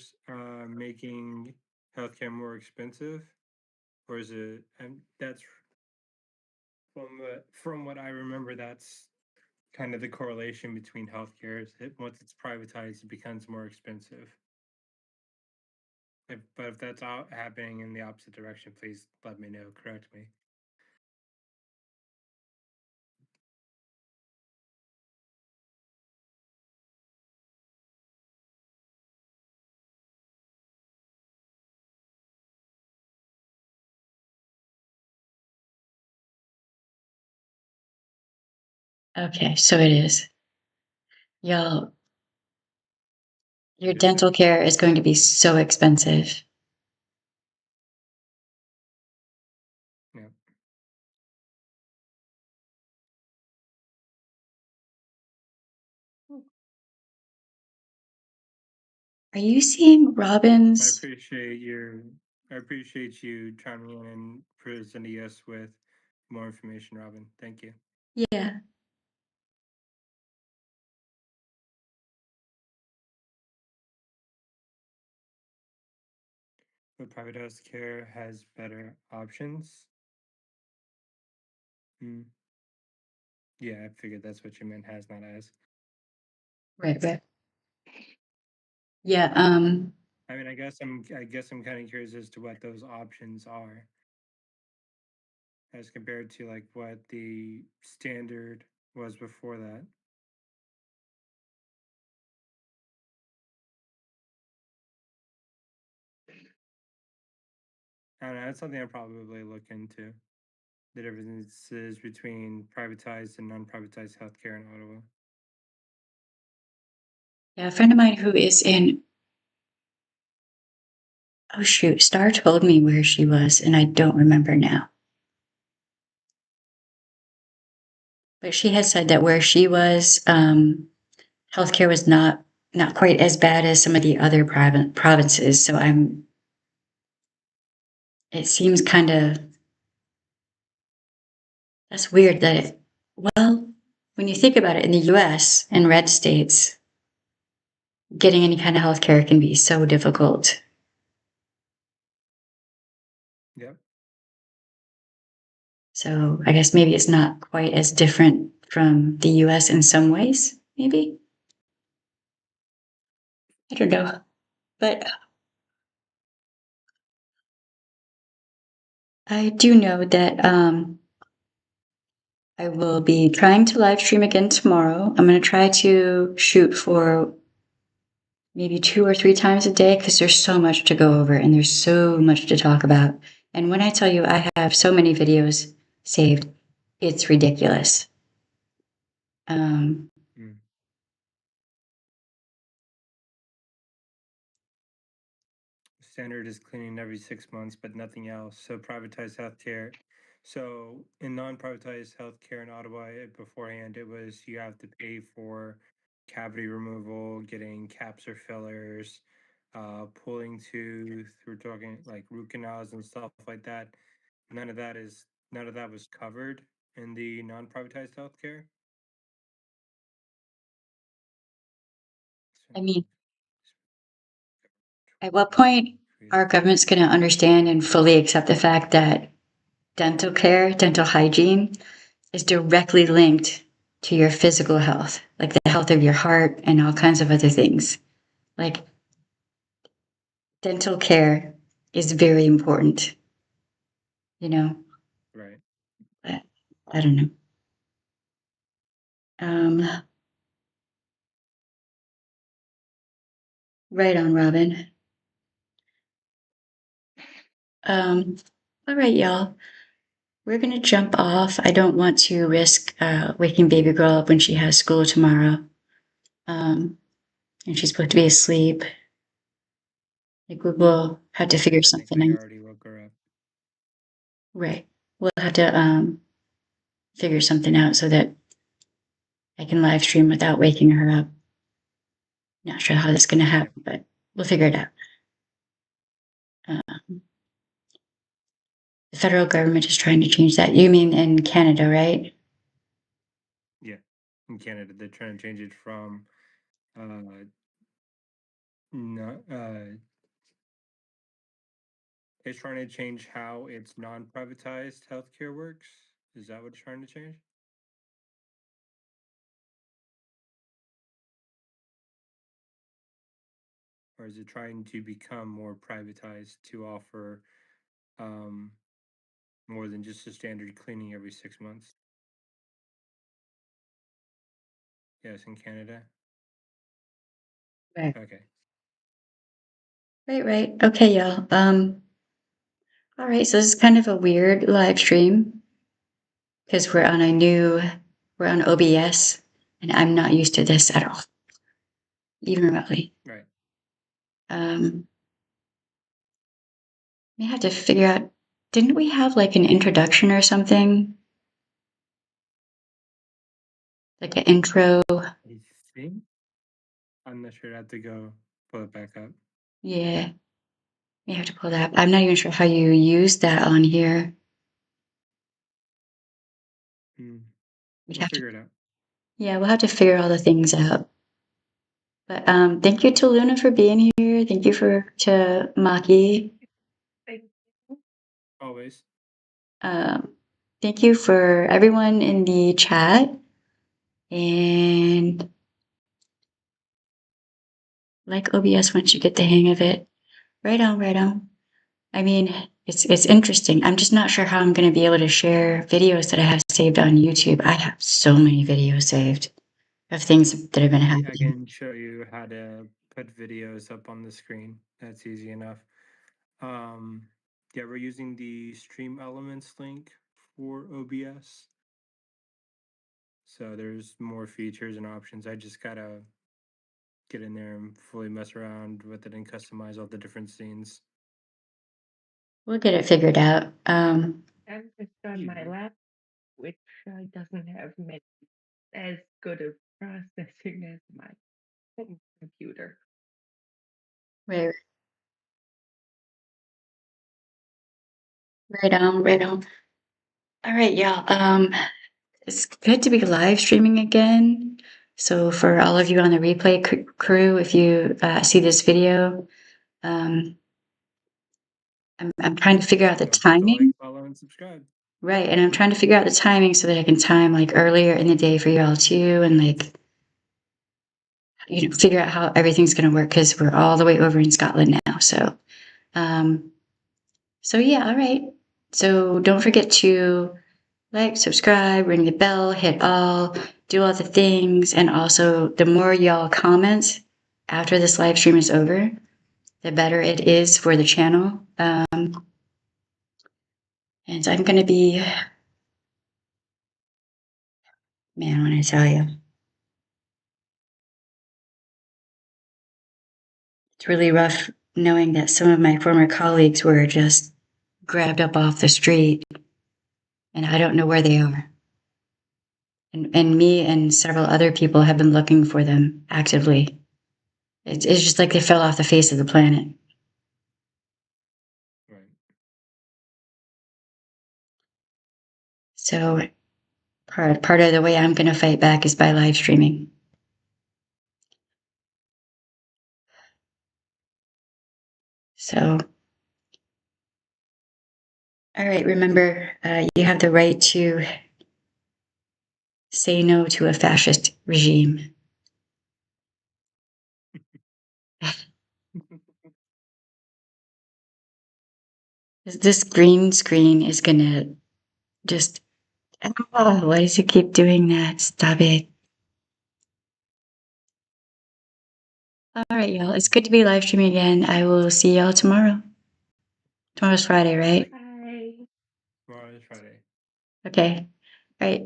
making healthcare more expensive, or is it? And that's from what I remember. That's kind of the correlation between healthcare. Is that once it's privatized, it becomes more expensive. But if that's happening in the opposite direction, please let me know. Correct me. Okay, so it is. Y'all, your It is dental care is going to be so expensive. Yeah. Are you seeing Robin's? I appreciate you chiming in and presenting us with more information, Robin. Thank you. Yeah. But private health care has better options. Hmm. Yeah, I figured that's what you meant. Has, not as. Right. Yeah. I mean, I guess I'm kind of curious as to what those options are, as compared to like what the standard was before that. I don't know. That's something I'll probably look into. The differences between privatized and non-privatized healthcare in Ottawa. Yeah, a friend of mine who is in. Oh shoot, Star told me where she was, and I don't remember now. But she had said that where she was, healthcare was not quite as bad as some of the other private provinces. So it seems kind of, that's weird that well, when you think about it, in the US and red states, getting any kind of healthcare can be so difficult. Yep. So I guess maybe it's not quite as different from the US in some ways, maybe. I don't know. But I do know that I will be trying to live stream again tomorrow. I'm going to try to shoot for maybe 2 or 3 times a day because there's so much to go over and there's so much to talk about. And when I tell you I have so many videos saved, it's ridiculous. Standard is cleaning every 6 months, but nothing else. So privatized healthcare. So in non-privatized healthcare in Ottawa, beforehand, it was you have to pay for cavity removal, getting caps or fillers, pulling tooth. We're talking like root canals and stuff like that. None of that was covered in the non-privatized healthcare. I mean, at what point our government's going to understand and fully accept the fact that dental care, dental hygiene is directly linked to your physical health, like the health of your heart and all kinds of other things. Like dental care is very important, you know? Right. But I don't know. Right on, Robin. All right, y'all. We're gonna jump off. I don't want to risk waking baby girl up when she has school tomorrow. and she's supposed to be asleep. Like we'll have to figure I think something I out. already woke her up. Right. We'll have to figure something out so that I can live stream without waking her up. Not sure how that's going to happen, but we'll figure it out. The federal government is trying to change that. You mean in Canada, right? Yeah, in Canada, they're trying to change it from no, it's trying to change how it's non-privatized healthcare works. Is that what it's trying to change? Or is it trying to become more privatized to offer more than just a standard cleaning every 6 months? Yes, in Canada. Right. Okay. Right. Okay, y'all. All right, so this is kind of a weird live stream because we're on OBS and I'm not used to this at all, even remotely. Right. We have to figure out, didn't we have like an introduction or something? Like an intro? I think I'm not sure. I have to go pull it back up. Yeah. You have to pull that up. I'm not even sure how you use that on here. We'd We'll have figure to, it out. yeah, we'll have to figure all the things out. But thank you to Luna for being here. Thank you to Maki. Thank you. Always. Thank you for everyone in the chat. And like OBS once you get the hang of it. Right on. I mean, it's interesting. I'm just not sure how I'm going to be able to share videos that I have saved on YouTube. I have so many videos saved of things that have been I happening. can show you how to put videos up on the screen. That's easy enough. Yeah, we're using the Stream Elements link for OBS. So there's more features and options. I just gotta get in there and fully mess around with it and customize all the different scenes. We'll get it figured out. I'm just on my Easy. lap, which doesn't have as good of processing as my home computer. Right on. All right, y'all. It's good to be live streaming again. So for all of you on the replay crew, if you see this video, I'm trying to figure out the Don't forget to like, timing. follow, and subscribe. Right, and I'm trying to figure out the timing so that I can time like earlier in the day for y'all too, and like figure out how everything's going to work because we're all the way over in Scotland now. So yeah, all right. So don't forget to like, subscribe, ring the bell, hit all, do all the things. And also, the more y'all comment after this live stream is over, the better it is for the channel. And I'm going to be, man, when I tell you, it's really rough knowing that some of my former colleagues were just grabbed up off the street and I don't know where they are. And me and several other people have been looking for them actively. It's just like they fell off the face of the planet. Right. So part of the way I'm going to fight back is by live streaming. So, all right, remember, you have the right to say no to a fascist regime. This green screen is going to just, why does it keep doing that? Stop it. All right, y'all. It's good to be live streaming again. I will see y'all tomorrow. Tomorrow's Friday, right? Bye. Tomorrow is Friday. Okay. All right.